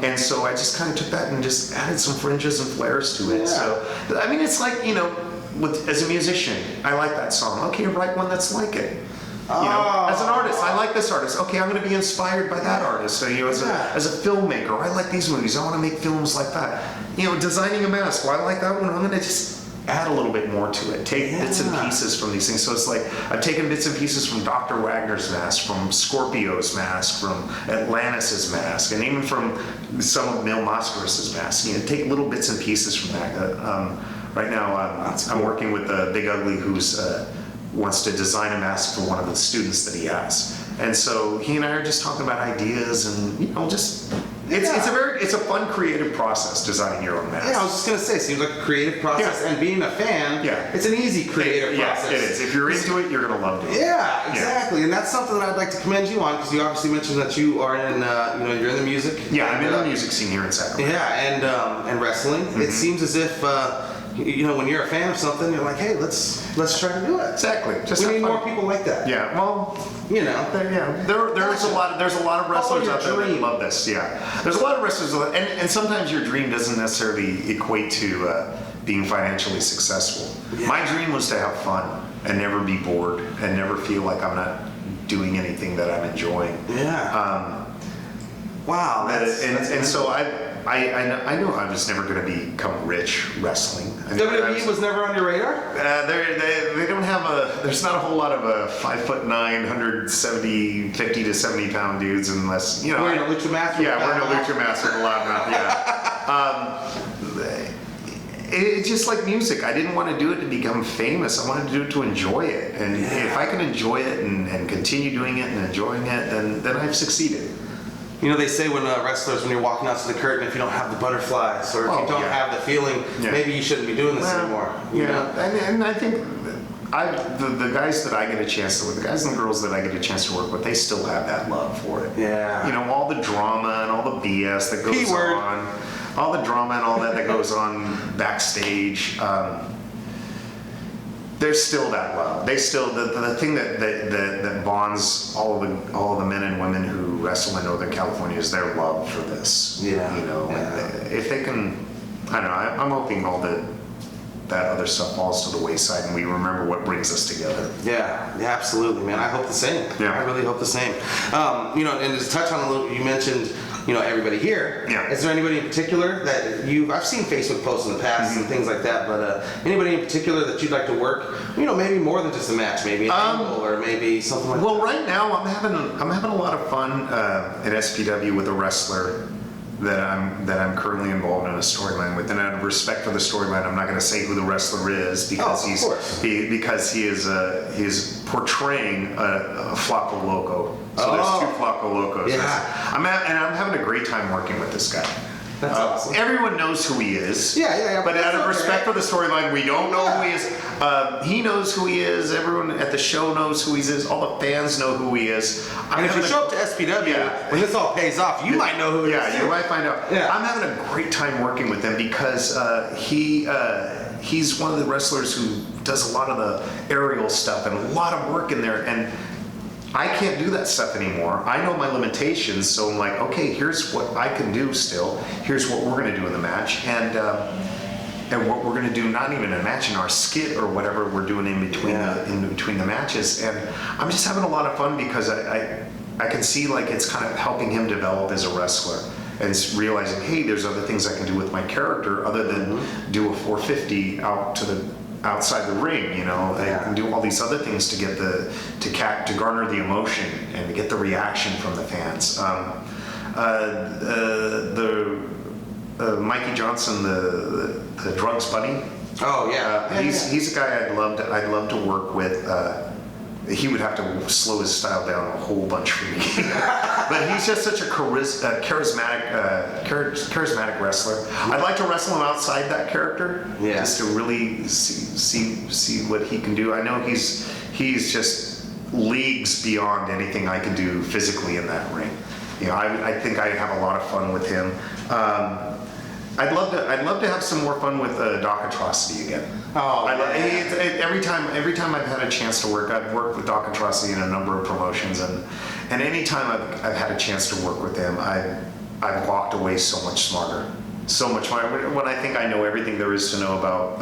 and so I just kind of took that and just added some fringes and flares to it. So I mean, it's like as a musician, I like that song. Okay, write one that's like it. As an artist, I like this artist. Okay, I'm going to be inspired by that artist. So, as a filmmaker, I like these movies. I want to make films like that. Designing a mask. Well, I like that one. I'm going to just add a little bit more to it. Take bits and pieces from these things. So it's like I've taken bits and pieces from Dr. Wagner's mask, from Scorpio's mask, from Atlantis' mask, and even from some of Mil Máscaras' mask. Take little bits and pieces from that. Right now, I'm working with Big Ugly, who's wants to design a mask for one of the students that he has, and so he and I are just talking about ideas and it's a fun creative process designing your own mask. Yeah, I was just gonna say, it seems like a creative process, and being a fan, it's an easy creative process. Yeah, it is. If you're into it, you're gonna love doing it. Yeah, exactly, and that's something that I'd like to commend you on, because you obviously mentioned that you are in, you're in the music. Yeah, I'm in the music scene here in Sacramento. Yeah, and wrestling. It seems as if when you're a fan of something, you're like, hey, let's try to do it. Exactly. We need more people like that. Yeah. Well, there's a lot of wrestlers out there that love this. Yeah. There's a lot of wrestlers, and sometimes your dream doesn't necessarily equate to being financially successful. Yeah. My dream was to have fun and never be bored and never feel like I'm not doing anything that I'm enjoying. Yeah. Wow. So I knew I was never going to become rich wrestling. WWE was never on your radar? They don't have there's not a whole lot of 5'9", 50 to 70 pound dudes unless, Wearing a lucha mask? Yeah, wearing a lucha mask with a loud mouth, it's just like music. I didn't want to do it to become famous. I wanted to do it to enjoy it. And if I can enjoy it and continue doing it and enjoying it, then I've succeeded. They say when wrestlers, when you're walking out to the curtain, if you don't have the butterflies or if you don't have the feeling, maybe you shouldn't be doing this anymore. And I think the guys that I get a chance to work, the guys and girls that I get a chance to work with, they still have that love for it. Yeah. All the drama and all the BS that goes on, all the drama and all that goes on backstage. There's still that love. They still the thing that bonds all of the men and women who wrestle in Northern California is their love for this. Yeah. If they can, I don't know. I'm hoping all the that other stuff falls to the wayside and we remember what brings us together. Yeah, absolutely, man. I hope the same. Yeah. I really hope the same. And just touch on a little, you mentioned, everybody here. Yeah. Is there anybody in particular that I've seen Facebook posts in the past and things like that, but anybody in particular that you'd like to work, maybe more than just a match, maybe an angle or maybe something like that? Well, right now I'm having a lot of fun at SPW with a wrestler that I'm currently involved in a storyline with, and out of respect for the storyline, I'm not going to say who the wrestler is because he is portraying a Flaco Loco. So there's 2 Flaco Locos. Yeah. I'm having a great time working with this guy. That's awesome. Everyone knows who he is. Yeah. But out of respect for the storyline, we don't know who he is. He knows who he is. Everyone at the show knows who he is. All the fans know who he is. And if you show up to SPW, when this all pays off, you might know who he is. Yeah, you might find out. Yeah. I'm having a great time working with him because he's one of the wrestlers who does a lot of the aerial stuff and a lot of work in there. And I can't do that stuff anymore. I know my limitations, so I'm like, okay, here's what I can do still. Here's what we're going to do in the match, and what we're going to do, not even in a match, in our skit or whatever we're doing in between the matches. And I'm just having a lot of fun because I can see like it's kind of helping him develop as a wrestler. And it's realizing, hey, there's other things I can do with my character other than do a 450 outside the ring, I can do all these other things to get to garner the emotion and to get the reaction from the fans. Mikey Johnson, the drugs bunny. Oh yeah. He's a guy I'd love to work with. He would have to slow his style down a whole bunch for me. But he's just such a charismatic wrestler. I'd like to wrestle him outside that character, just to really see what he can do. I know he's just leagues beyond anything I can do physically in that ring. I think I'd have a lot of fun with him. I'd love to have some more fun with Doc Atrocity again. Every time I've had a chance to work, I've worked with Doc Atrocity in a number of promotions, and any time I've had a chance to work with him, I've walked away so much smarter. So much more. When I think I know everything there is to know about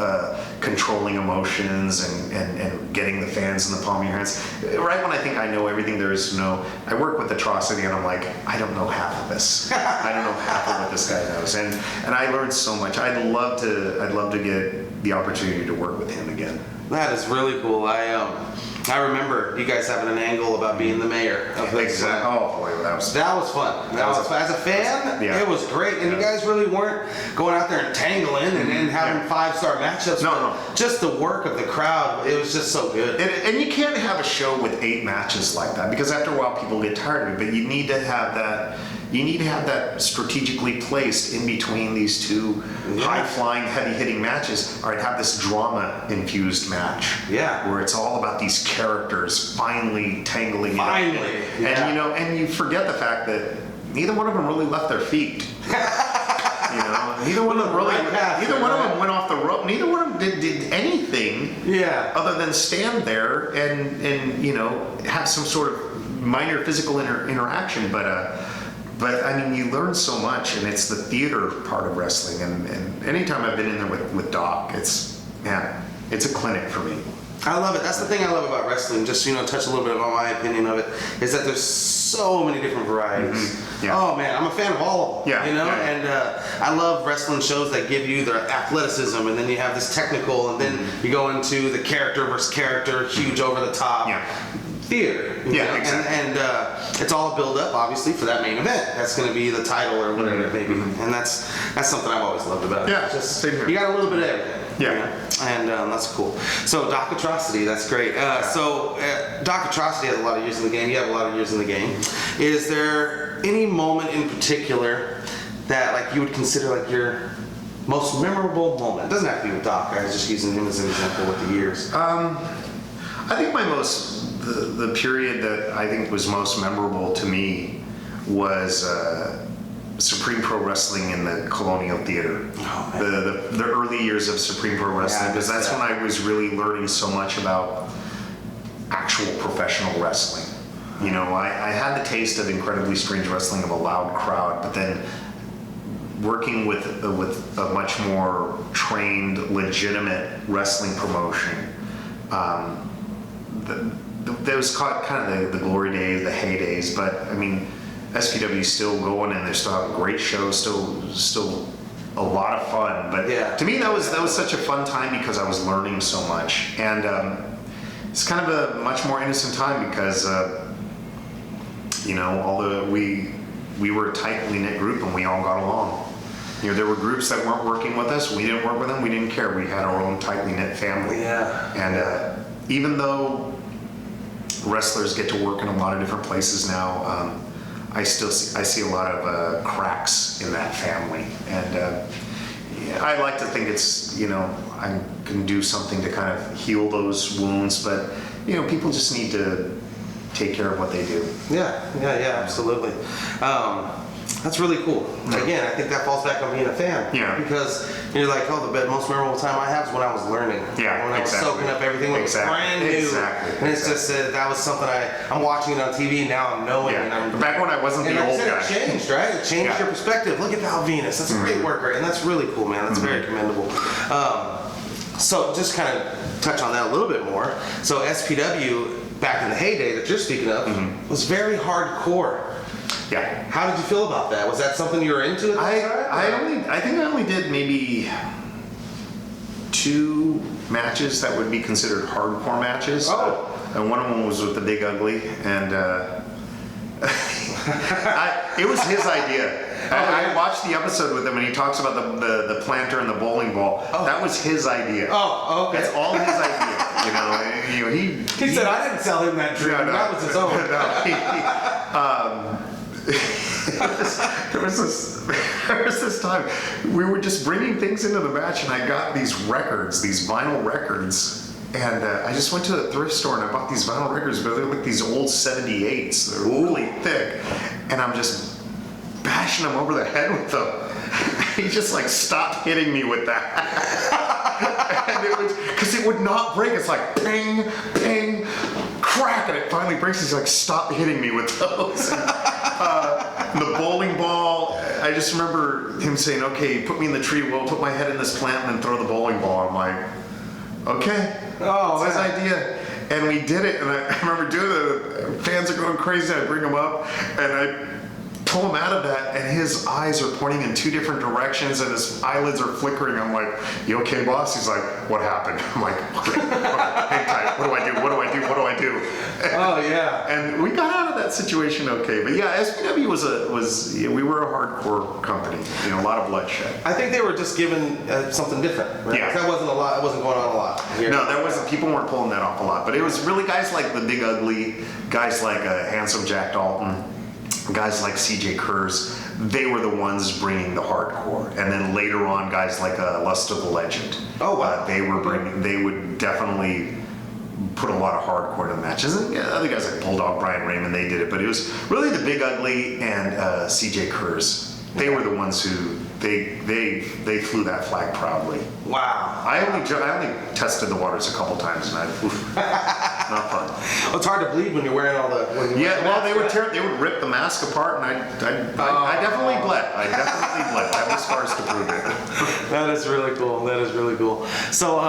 controlling emotions and getting the fans in the palm of your hands, right when I think I know everything there is to know, I work with Atrocity and I'm like, I don't know half of this. I don't know half of what this guy knows, and I learned so much. I'd love to get the opportunity to work with him again. That is really cool. I remember you guys having an angle about being the mayor of Hoodslam. Exactly. Oh boy, that was fun. That was fun. As a fan, it was great. And you guys really weren't going out there and tangling and then having 5-star matchups. No. Just the work of the crowd. It was just so good. And you can't have a show with 8 matches like that because after a while people get tired of it. But you need to have that. You need to have that strategically placed in between these 2 high-flying, heavy-hitting matches. All right, have this drama-infused match. Yeah. Where it's all about these characters finally tangling. Finally. And and you forget the fact that neither one of them really left their feet. Neither one of them went off the rope. Neither one of them did anything. Other than stand there and have some sort of minor physical interaction, But I mean, you learn so much, and it's the theater part of wrestling. And anytime I've been in there with Doc, it's a clinic for me. I love it. That's the thing I love about wrestling. Just touch a little bit about my opinion of it. Is that there's so many different varieties. Mm-hmm. Yeah. Oh man, I'm a fan of all of them. And I love wrestling shows that give you the athleticism, and then you have this technical, and then you go into the character versus character, huge over the top. Theater. Exactly. And it's all build up, obviously, for that main event. That's going to be the title or whatever it may be. And that's something I've always loved about it. Same here. You got a little bit of everything. And that's cool. So Doc Atrocity, that's great. So Doc Atrocity has a lot of years in the game. You have a lot of years in the game. Is there any moment in particular that you would consider your most memorable moment? It doesn't have to be with Doc. I was just using him as an example with the years. I think the period that I think was most memorable to me was Supreme Pro Wrestling in the Colonial Theater. The early years of Supreme Pro Wrestling, because that's when I was really learning so much about actual professional wrestling. I had the taste of Incredibly Strange Wrestling of a loud crowd, but then working with a much more trained, legitimate wrestling promotion. That was kind of the glory days, the heydays. But I mean, SPW is still going, and they're still having great shows. Still a lot of fun. But to me, that was such a fun time because I was learning so much, and it's kind of a much more innocent time because although we were a tightly knit group and we all got along. There were groups that weren't working with us. We didn't work with them. We didn't care. We had our own tightly knit family. Yeah. And even though wrestlers get to work in a lot of different places now, I see a lot of cracks in that family. And I like to think it's, I can do something to kind of heal those wounds. But, people just need to take care of what they do. Yeah, absolutely. That's really cool. Again, I think that falls back on being a fan. Yeah. Because you're like, the most memorable time I have is when I was learning. Yeah, when I was soaking up everything when it was brand new. Exactly. And it's just that was something I'm watching it on TV and now I'm knowing. Yeah. And I'm, back when I wasn't the old guy. It changed, right? It changed your perspective. Look at Val Venus. That's a great worker, and that's really cool, man. That's very commendable. So just kind of touch on that a little bit more. So SPW back in the heyday that you're speaking of was very hardcore. Yeah. How did you feel about that? Was that something you were into at that time? I think I only did maybe 2 matches that would be considered hardcore matches. And one of them was with the Big Ugly, and it was his idea. I watched the episode with him, and he talks about the planter and the bowling ball. That was his idea. Oh, okay. That's all his idea. He said I didn't sell him that dream. Yeah, no, that was his own. There was this time we were just bringing things into the match, and I got these records, these vinyl records, and I just went to a thrift store and I bought these vinyl records, but they're like these old 78s. They're really thick, and I'm just bashing him over the head with them. He just stopped hitting me with that. And it was because it would not break. It's like ping, ping, crack, and it finally breaks. He's like, stop hitting me with those. The bowling ball, I just remember him saying, okay, put me in the tree, we'll put my head in this plant and then throw the bowling ball. I'm like, okay, that's his idea. And we did it, and I remember doing it. Fans are going crazy. I bring him up, and I pull him out of that, and his eyes are pointing in 2 different directions, and his eyelids are flickering. I'm like, you okay, boss? He's like, what happened? I'm like, okay, hang tight. What do I do? What do I do? What do I do? Oh, yeah. And we got out of that situation okay. But yeah, SPW we were a hardcore company. A lot of bloodshed. I think they were just given something different. Right? Yeah. That wasn't a lot. It wasn't going on a lot. No, there wasn't. People weren't pulling that off a lot. But it was really guys like the Big Ugly, guys like Handsome Jack Dalton, guys like CJ Kurz. They were the ones bringing the hardcore, and then later on, guys like Lust of the Legend. Oh wow! They would definitely put a lot of hardcore in the matches. And other guys like Bulldog, Brian Raymond, they did it, but it was really the Big Ugly and CJ Kurz. They were the ones who they flew that flag proudly. Wow! I only tested the waters a couple times, and not fun. Well, it's hard to bleed when you're wearing all the. They would rip the mask apart, and I definitely bled. I have the scars to prove it. That is really cool. So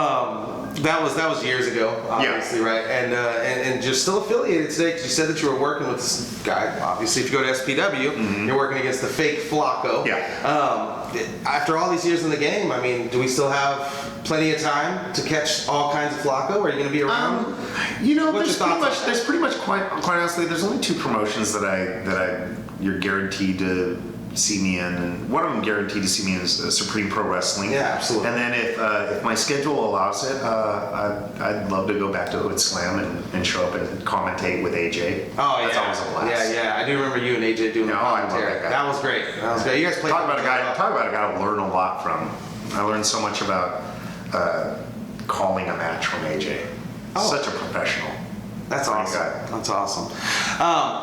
that was years ago, obviously, right? And you're still affiliated today because you said that you were working with this guy. Obviously, if you go to SPW, you're working against the fake Flaco. Yeah. After all these years in the game, I mean, do we still have plenty of time to catch all kinds of Flaco? Are you going to be around? There's pretty much quite honestly, there's only 2 promotions that you're guaranteed to see me in, and one of them guaranteed to see me in is Supreme Pro Wrestling. Yeah, absolutely. And then if my schedule allows it, I'd love to go back to Hoodslam and show up and commentate with AJ. Oh, That's always a blast. Yeah. I do remember you and AJ doing the commentary. I love that guy. That was great. You guys played. Talk about a guy to learn a lot from. I learned so much about calling a match from AJ. Such a professional. That's awesome. That's awesome.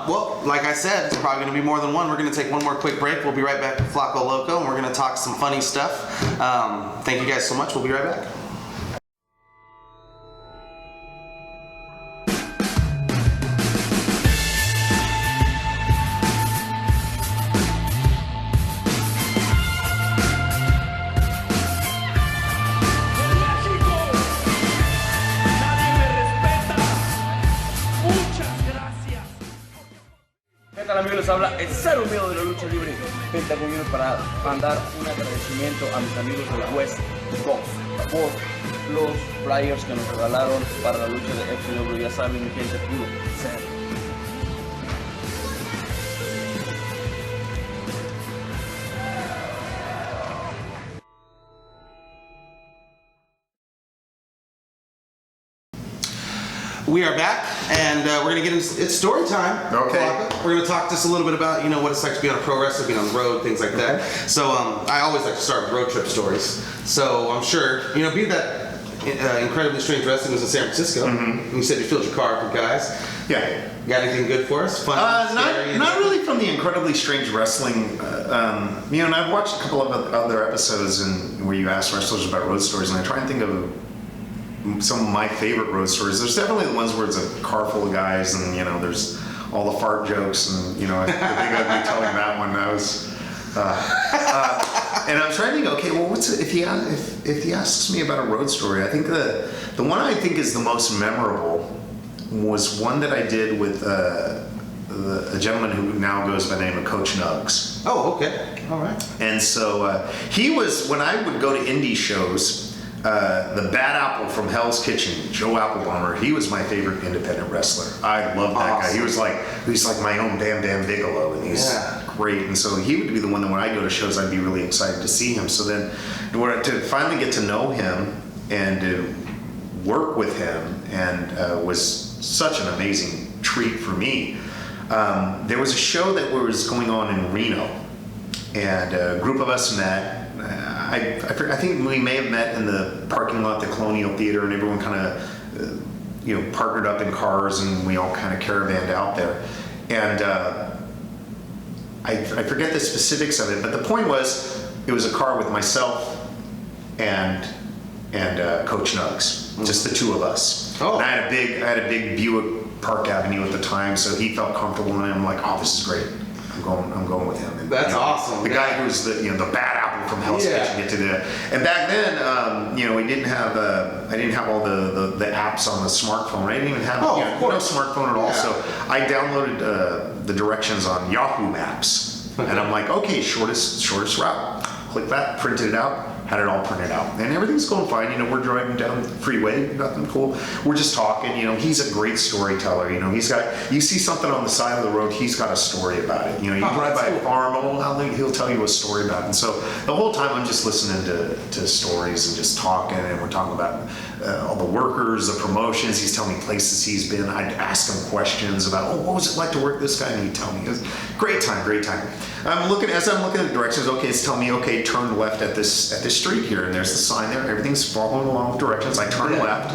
Well, like I said, it's probably going to be more than one. We're going to take one more quick break. We'll be right back with Flaco Loco, and we're going to talk some funny stuff. Thank you guys so much. We'll be right back. les habla el cero miedo de la lucha libre, Pentagon Junior, para mandar un agradecimiento a mis amigos de la West Coast por los flyers que nos regalaron para la lucha de FW. Ya saben, mi gente, puro cero. We are back, and we're going to get into it's story time. Okay. We're going to talk just a little bit about, you know, what it's like to be on a pro wrestler, being on the road, things like that. So I always like to start with road trip stories. So I'm sure, you know, being that Incredibly Strange Wrestling was in San Francisco, and you said you filled your car up with guys. Yeah. Got anything good for us? Fun, scary? Not really from the Incredibly Strange Wrestling. You know, and I've watched a couple of other episodes where you ask wrestlers about road stories, and I try and think of some of my favorite road stories. There's definitely the ones where it's a car full of guys, and you know, there's all the fart jokes, and you know, I think I'd be telling that one. I was, and I'm trying to think. Okay, well, what's if he asks me about a road story? I think the one I think is the most memorable was one that I did with a gentleman who now goes by the name of Coach Nugs. Oh, okay, all right. And so he was, when I would go to indie shows. The Bad Apple from Hell's Kitchen, Joe Applebaum, he was my favorite independent wrestler. I love that guy. He was like my own Bam Bam Bigelow, and he's great. And so he would be the one that when I go to shows, I'd be really excited to see him. So then, to finally get to know him and to work with him, and was such an amazing treat for me. There was a show that was going on in Reno, and a group of us met. I think we may have met in the parking lot at the Colonial Theater, and everyone kind of, you know, partnered up in cars, and we all kind of caravanned out there. And I forget the specifics of it, but the point was, it was a car with myself and Coach Nugs, just the two of us. Oh. And I had a big Buick Park Avenue at the time, so he felt comfortable, and I'm like, oh, this is great. I'm going with him. And, That's awesome. The guy who's the bad apple from Hell's Kitchen get to do that. And back then, you know, we didn't have I didn't have all the apps on the smartphone. I didn't even have no smartphone at all. So I downloaded the directions on Yahoo Maps, and I'm like, okay, shortest route. Click that, printed it out. Had it all printed out, and everything's going fine. You know, we're driving down the freeway, nothing cool. We're just talking. You know, he's a great storyteller. You know, you see something on the side of the road, he's got a story about it. You know, you drive by a farm, he'll tell you a story about it. And so the whole time I'm just listening to stories and just talking, and we're talking about all the workers, the promotions. He's telling me places he's been. I'd ask him questions about, what was it like to work this guy, and he'd tell me. It was great time. As I'm looking at the directions, okay, it's telling me, okay, turn left at this street here, and there's the sign there. Everything's following along with directions. I turn left,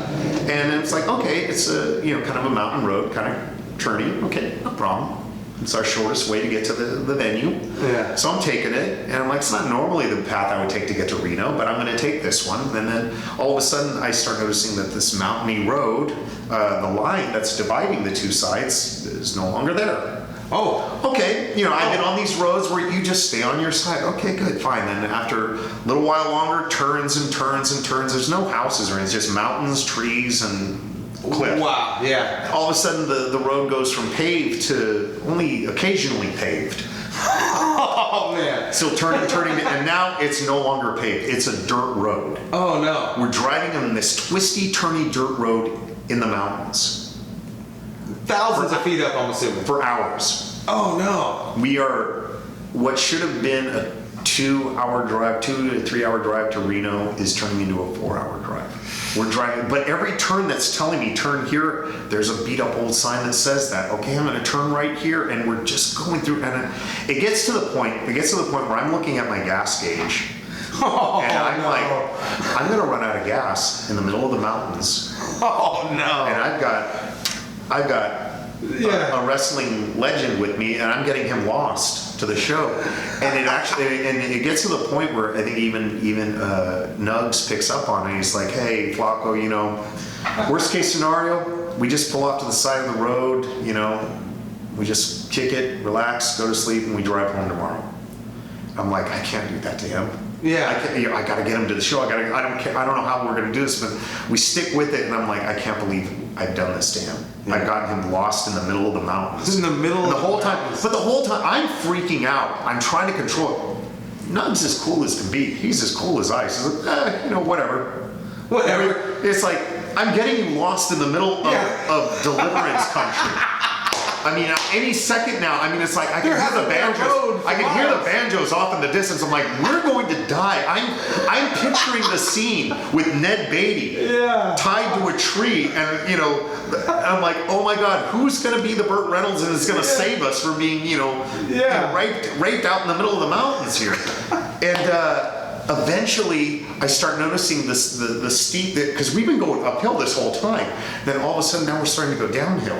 and it's like, okay, it's a kind of a mountain road, kind of turny. Okay, no problem. It's our shortest way to get to the venue. Yeah. So I'm taking it, and I'm like, it's not normally the path I would take to get to Reno, but I'm going to take this one. And then all of a sudden, I start noticing that this mountainy road, the line that's dividing the two sides, is no longer there. Oh, okay. You know, I've been on these roads where you just stay on your side. Okay, good, fine. Then after a little while longer, turns and turns and turns. There's no houses or anything. It's just mountains, trees, and cliff. Wow, yeah. All of a sudden, the road goes from paved to only occasionally paved. Oh, man. Still turning, and now it's no longer paved. It's a dirt road. Oh, no. We're driving on this twisty, turny dirt road in the mountains. Thousands of feet up, I'm assuming. For hours. Oh, no. We are, what should have been a 2 to 3 hour drive to Reno is turning into a 4-hour drive. We're driving, but every turn that's telling me turn here, there's a beat up old sign that says that. Okay, I'm going to turn right here, and we're just going through, and it gets to the point where I'm looking at my gas gauge, and I'm like, I'm going to run out of gas in the middle of the mountains. Oh no! And I've got a wrestling legend with me, and I'm getting him lost to the show. And it gets to the point where I think even Nugs picks up on it. He's like, hey, Flaco, you know, worst case scenario, we just pull off to the side of the road, you know, we just kick it, relax, go to sleep, and we drive home tomorrow. I'm like, I can't do that to him. I got to get him to the show. I don't care. I don't know how we're going to do this, but we stick with it. And I'm like, I can't believe I've done this to him. Yeah. I've gotten him lost in the middle of the mountains. In the middle of the whole time. But the whole time, I'm freaking out. I'm trying to control it. Nug's as cool as can be. He's as cool as ice. He's like, whatever. Whatever. It's like, I'm getting him lost in the middle of Deliverance country. I mean, any second now, I mean, it's like, I can hear the banjos. I can hear the banjos off in the distance. I'm like, we're going to die. I'm picturing the scene with Ned Beatty tied to a tree. And, I'm like, oh my God, who's going to be the Burt Reynolds and is going to save us from being, raped out in the middle of the mountains here? And eventually, I start noticing the steep, because we've been going uphill this whole time. Then all of a sudden, now we're starting to go downhill.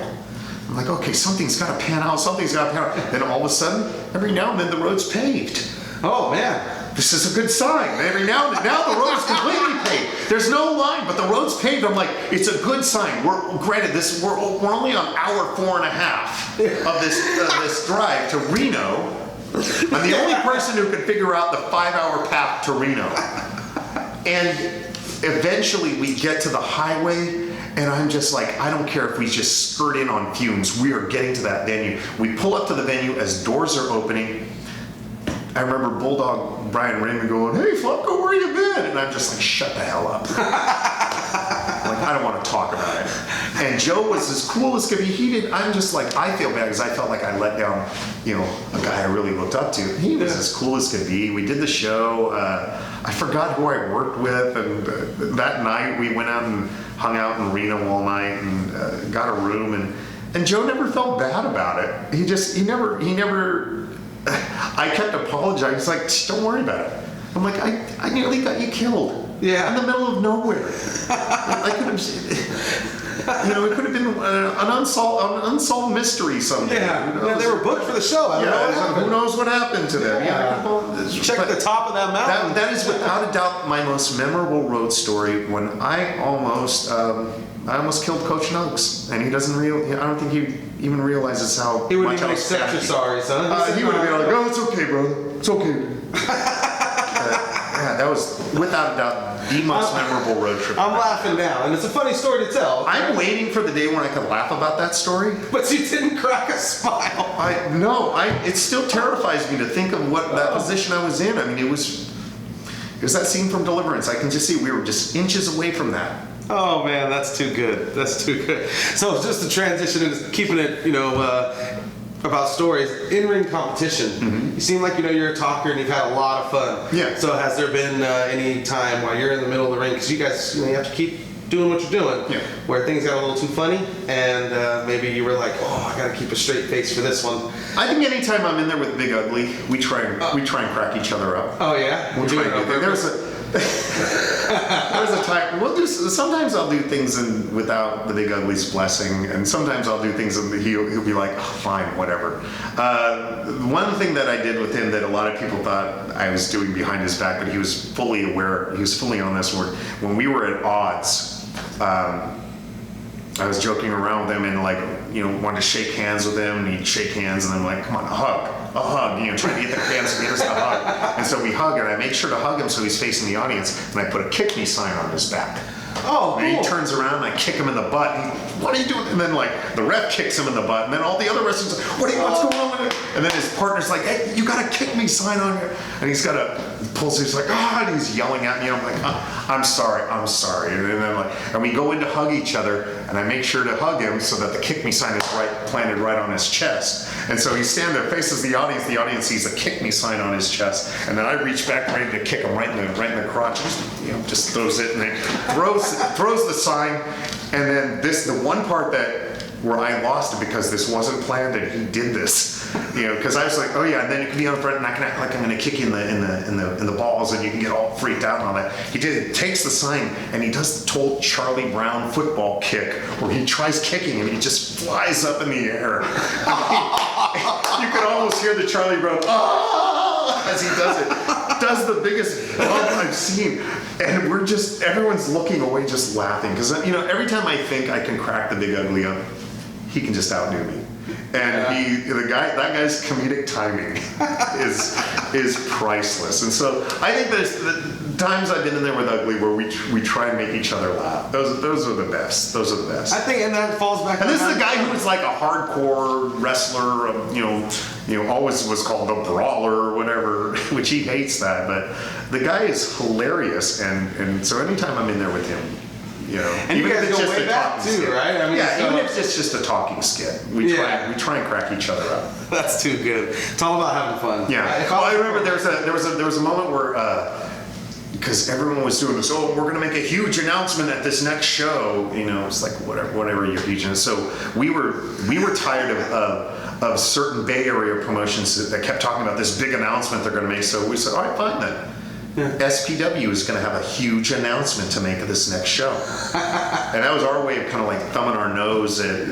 I'm like, okay, something's got to pan out. Something's got to pan out. Then all of a sudden, every now and then, the road's paved. Oh man, this is a good sign. Every now and then, now the road's completely paved. There's no line, but the road's paved. I'm like, it's a good sign. We're only on hour 4.5 of this drive to Reno. I'm the only person who can figure out the 5-hour path to Reno. And eventually, we get to the highway. And I'm just like, I don't care if we just skirt in on fumes. We are getting to that venue. We pull up to the venue as doors are opening. I remember Bulldog Brian Raymond going, hey, Flaco, where you been? And I'm just like, shut the hell up. Like, I don't want to talk about it. And Joe was as cool as could be. I'm just like, I feel bad because I felt like I let down, a guy I really looked up to. He was as cool as could be. We did the show. I forgot who I worked with. And that night we went out and hung out in Reno all night and got a room. And Joe never felt bad about it. He never, I kept apologizing. He's like, don't worry about it. I'm like, I nearly got you killed. Yeah. In the middle of nowhere. I could have, it could have been an unsolved mystery someday. Yeah, they were booked for the show. I don't know what happened. Who knows what happened to them? Check the top of that mountain. That is without a doubt my most memorable road story. When I almost killed Coach Nugs, and he doesn't I don't think he even realizes how he wouldn't much even accept your sorry, son. He would have been like, oh, it's okay, brother. It's okay. That was without a doubt the most memorable road trip. I'm laughing now, and it's a funny story to tell. I'm waiting for the day when I can laugh about that story. But you didn't crack a smile. It still terrifies me to think of what that position I was in. I mean, it was that scene from Deliverance. I can just see we were just inches away from that. Oh man, that's too good. That's too good. So just to transition and keeping it, about stories, in-ring competition. Mm-hmm. You seem like you're a talker and you've had a lot of fun. Yeah. So has there been any time while you're in the middle of the ring, because you guys you have to keep doing what you're doing, where things got a little too funny and maybe you were like, oh, I got to keep a straight face for this one? I think anytime I'm in there with Big Ugly, we try and crack each other up. Oh yeah. We'll try and do it. There's a time sometimes I'll do things without the Big Ugly's blessing, and sometimes I'll do things and he'll be like, oh, fine, whatever. One thing that I did with him that a lot of people thought I was doing behind his back, but he was fully aware, he was fully on this word. When we were at odds, I was joking around with him and wanted to shake hands with him, and he'd shake hands, and I'm like, come on, a hug, trying to get the fans to get us to hug. And so we hug, and I make sure to hug him so he's facing the audience, and I put a kick me sign on his back. Oh, and cool. He turns around and I kick him in the butt. And what are you doing? And then the ref kicks him in the butt, and then all the other wrestlers like, what's going on with it? And then his partner's like, hey, you got a kick me sign on here. And he's he's like, and he's yelling at me. I'm like, I'm sorry. And then and we go in to hug each other, and I make sure to hug him so that the kick me sign is planted right on his chest. And so he's standing there, faces the audience sees the kick me sign on his chest, and then I reach back ready to kick him right in the crotch. Just throws it, and then throws the sign, and then the one part where I lost it because this wasn't planned and he did this, because I was like, oh yeah, and then you can be on the front and I can act like I'm going to kick you in the balls and you can get all freaked out and all that. He takes the sign and he does the old Charlie Brown football kick where he tries kicking and he just flies up in the air. You can almost hear the Charlie Brown as he does it. Does the biggest bump I've seen, and everyone's looking away just laughing, because every time I think I can crack the Big Ugly up, he can just outdo me. And that guy's comedic timing is priceless. And so I think there's the times I've been in there with Ugly where we try and make each other laugh. Those are the best. Those are the best. I think, and that falls back. And this is the guy who was like a hardcore wrestler, always was called a brawler or whatever, which he hates that. But the guy is hilarious, and so anytime I'm in there with him, and you guys go way back too, right? I mean, even if it's just a talking skit, we try and crack each other up. That's too good. It's all about having fun. Yeah. I remember there was a moment where. Because everyone was doing this, we're going to make a huge announcement at this next show. It's like whatever your region is. So we were tired of certain Bay Area promotions that kept talking about this big announcement they're going to make. So we said, all right, fine then. Yeah. SPW is going to have a huge announcement to make at this next show. And that was our way of kind of like thumbing our nose at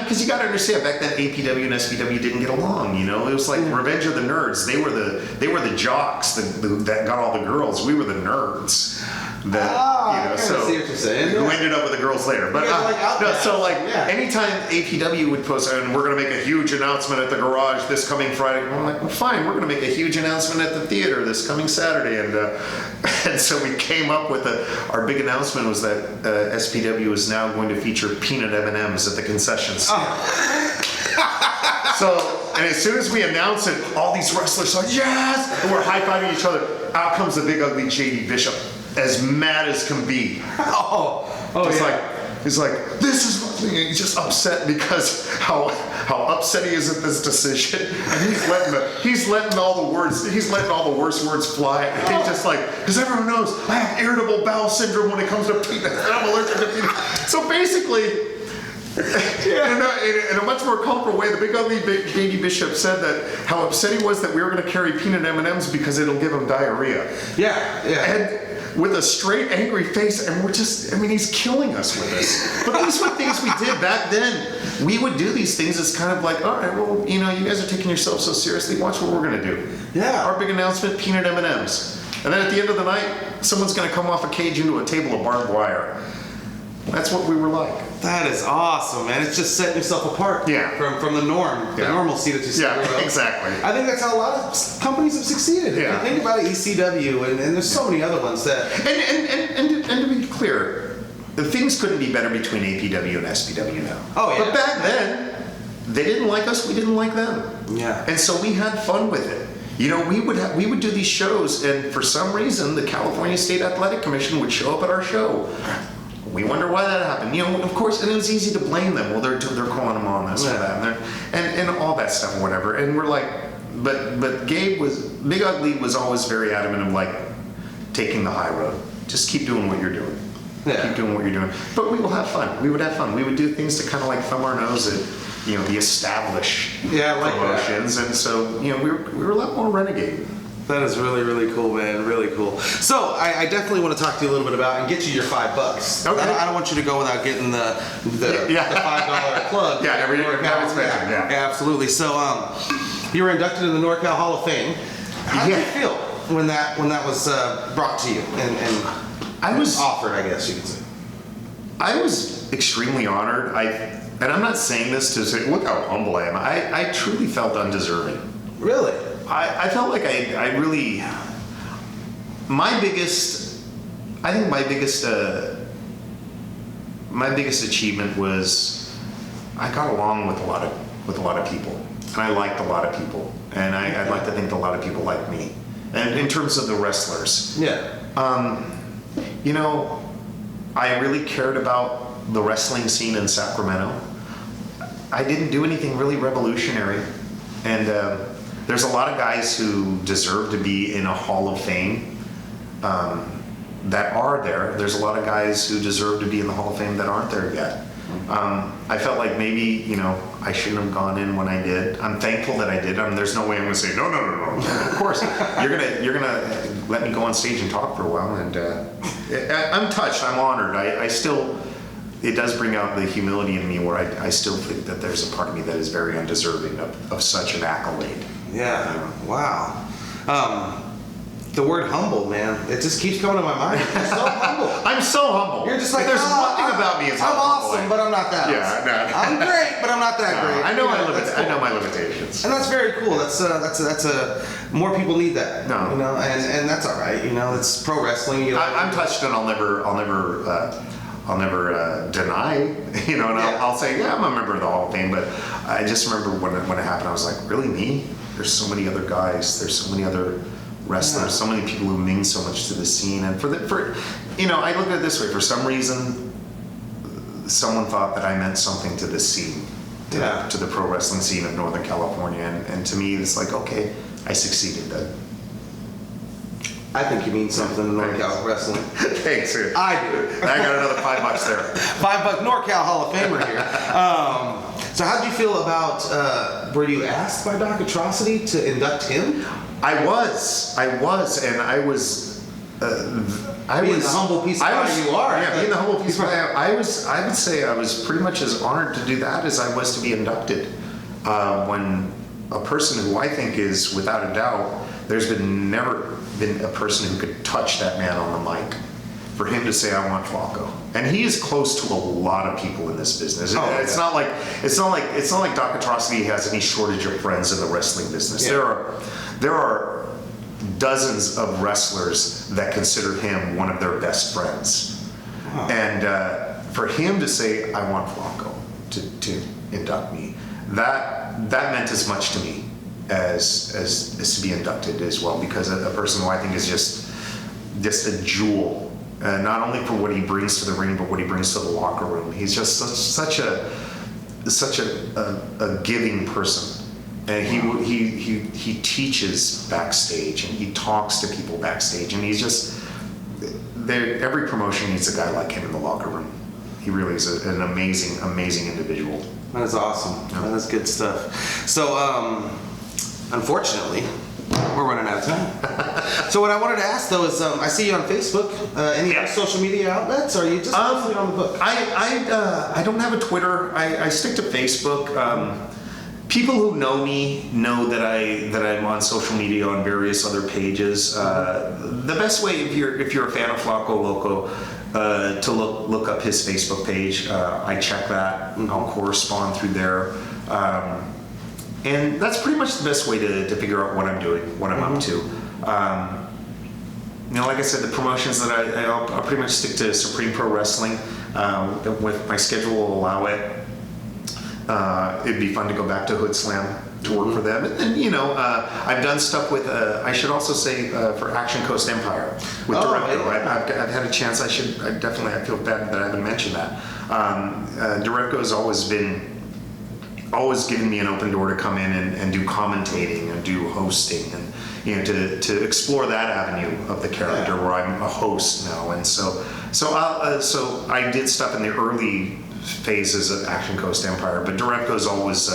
because you got to understand, back then APW and SPW didn't get along. It was like Revenge of the Nerds. They were the jocks that got all the girls. We were the nerds. I see what you're saying. Who ended up with the girls later. But anytime APW would post, and we're going to make a huge announcement at the garage this coming Friday, I'm like, well, fine, we're going to make a huge announcement at the theater this coming Saturday. And so we came up with our big announcement was that SPW is now going to feature peanut M&Ms at the concession stand. And as soon as we announced it, all these wrestlers are yes, and we're high-fiving each other. Out comes the big ugly JD Bishop, as mad as can be. He's like, this is what he's just upset because how upset he is at this decision, and he's letting all the worst words fly. And he's just like, because everyone knows I have irritable bowel syndrome when it comes to peanuts. I'm allergic to peanuts. So basically. In a much more colorful way, the big ugly JD Bishop said that how upset he was that we were going to carry peanut M&Ms because it'll give him diarrhea. And with a straight angry face, and he's killing us with this. But these were things we did back then. We would do these things as kind of like, all right, well, you guys are taking yourselves so seriously. Watch what we're going to do. Yeah. Our big announcement: peanut M&Ms. And then at the end of the night, someone's going to come off a cage into a table of barbed wire. That's what we were like. That is awesome, man. It's just setting yourself apart from the norm, the normalcy that you see. Yeah, exactly. I think that's how a lot of companies have succeeded. Yeah. If you think about it, ECW, and there's so many other ones that... And to be clear, the things couldn't be better between APW and SPW now. Oh, yeah. But back then, they didn't like us, we didn't like them. Yeah. And so we had fun with it. We would do these shows, and for some reason, the California State Athletic Commission would show up at our show. We wonder why that happened. Of course, and it was easy to blame them. Well, they're calling them on this or that, and all that stuff or whatever. And we're like, but Big Ugly was always very adamant of like taking the high road. Just keep doing what you're doing. Yeah. Keep doing what you're doing. But we will have fun. We would have fun. We would do things to kind of like thumb our nose at the established promotions, and so we were a lot more renegade. That is really, really cool, man. Really cool. So I definitely want to talk to you a little bit about and get you your $5. Okay. I don't want you to go without getting the $5 plug. Yeah, every year. Yeah, absolutely. So you were inducted in the NorCal Hall of Fame. How did you feel when that was brought to you and I was offered? I guess you could say. I was extremely honored. And I'm not saying this to say, look how humble I am. I truly felt undeserving. Really? I felt like I really, my biggest achievement was I got along with a lot of people, and I liked a lot of people, and I'd like to think that a lot of people liked me, and in terms of the wrestlers. Yeah. I really cared about the wrestling scene in Sacramento. I didn't do anything really revolutionary, and there's a lot of guys who deserve to be in a Hall of Fame that are there. There's a lot of guys who deserve to be in the Hall of Fame that aren't there yet. I felt like maybe, I shouldn't have gone in when I did. I'm thankful that I did. There's no way I'm going to say, no. Of course, you're gonna let me go on stage and talk for a while. And I'm touched. I'm honored. I still, it does bring out the humility in me where I still think that there's a part of me that is very undeserving of such an accolade. Yeah. Wow. The word humble, man. It just keeps coming to my mind. You're so humble. I'm so humble. You're just like, there's oh, one thing about me is I'm how humble awesome, but I'm not that awesome. Yeah, no. I'm great, but I'm not that great. I know That's cool. I know my limitations. And that's very cool. That's more people need that. No. You know, and that's all right. You know, it's pro wrestling. You know, I'm touched, and I'll never deny. You know, and I'll say, yeah, I'm a member of the Hall of Fame. But I just remember when it happened, I was like, really, me? There's so many other guys. There's so many other wrestlers. So many people who mean so much to the scene. And for you know, I look at it this way. For some reason, someone thought that I meant something to this scene. To the pro wrestling scene of Northern California, and to me, it's like, okay, I succeeded then. I think you mean something to NorCal wrestling. Thanks. I do. I got another $5 there. $5 NorCal Hall of Famer here. So how did you feel about, were you asked by Doc Atrocity to induct him? I was, and I was being the humble piece of pie you are. Yeah, being the humble piece of pie. I would say I was pretty much as honored to do that as I was to be inducted. When a person who I think is, without a doubt, there's never been a person who could touch that man on the mic. For him to say, I want Flaco. And he is close to a lot of people in this business. It's not like Doc Atrocity has any shortage of friends in the wrestling business. Yeah. There are dozens of wrestlers that consider him one of their best friends. Wow. And for him to say, I want Flaco to induct me, that meant as much to me as to be inducted as well, because a person who I think is just a jewel, not only for what he brings to the ring, but what he brings to the locker room. He's just such a giving person. And he teaches backstage, and he talks to people backstage, and he's just every promotion needs a guy like him in the locker room. He really is an amazing individual. That is awesome. Yeah. That is good stuff. So, unfortunately, we're running out of time. So what I wanted to ask though is, I see you on Facebook. Any other social media outlets? Or are you just mostly on the book? I don't have a Twitter. I stick to Facebook. People who know me know that I'm on social media on various other pages. The best way, if you're a fan of Flaco Loco, to look up his Facebook page. I check that. I'll correspond through there, and that's pretty much the best way to figure out what I'm doing, what I'm up to. You know, like I said, the promotions that I'll pretty much stick to Supreme Pro Wrestling. With my schedule will allow it. It'd be fun to go back to Hoodslam to work for them, and you know, I've done stuff with. I should also say for Action Coast Empire with Directo. I've had a chance. I feel bad that I haven't mentioned that. Directo has always given me an open door to come in and do commentating and do hosting, and you know, to explore that avenue of the character where I'm a host now, and so I did stuff in the early phases of Action Coast Empire, but Directo's always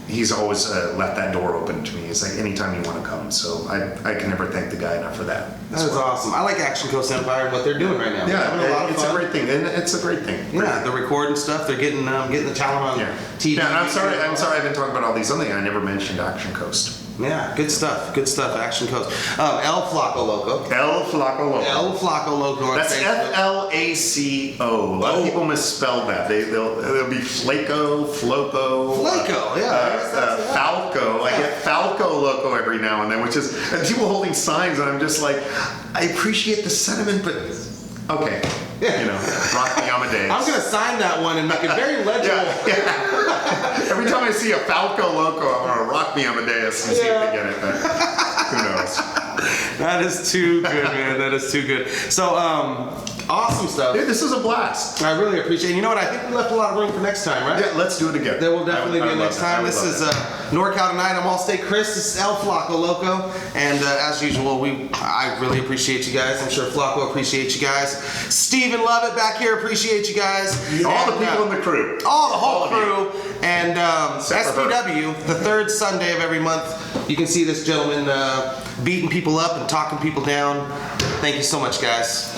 he's always left that door open to me. It's like anytime you want to come, so I can never thank the guy enough for that. That is awesome. I like Action Coast Empire and what they're doing right now. Yeah, having a lot of it's fun. a great thing, and it's a great thing. Yeah, they're recording stuff. They're getting the talent on TV. Yeah, and I'm sorry I've been talking about all these other things. I never mentioned Action Coast. Yeah, good stuff. Action Coast. El Flaco Loco. El Flaco Loco. El Flaco Loco. That's Flaco. A lot of people misspell that. They'll be Flaco, Floco. Falco. I get Falco Loco every now and then, and people holding signs, and I'm just like, I appreciate the sentiment, but okay. You know, rock me Amadeus. I'm gonna sign that one and make it very legible. Yeah. Every time I see a Falco Loco, I'm gonna rock me Amadeus and see if they get it. But who knows? That is too good, man. That is too good. So, awesome stuff. Dude, this is a blast. I really appreciate it. You know what? I think we left a lot of room for next time, right? Yeah, let's do it again. There will definitely be a next time. This is NorCal Tonight. I'm Allstate Chris. This is El Flaco Loco. And as usual, I really appreciate you guys. I'm sure Flaco appreciates you guys. Stephen Lovett back here appreciate you guys. All the people in the crew. The whole crew. And SPW, the third Sunday of every month, you can see this gentleman beating people up and talking people down. Thank you so much, guys.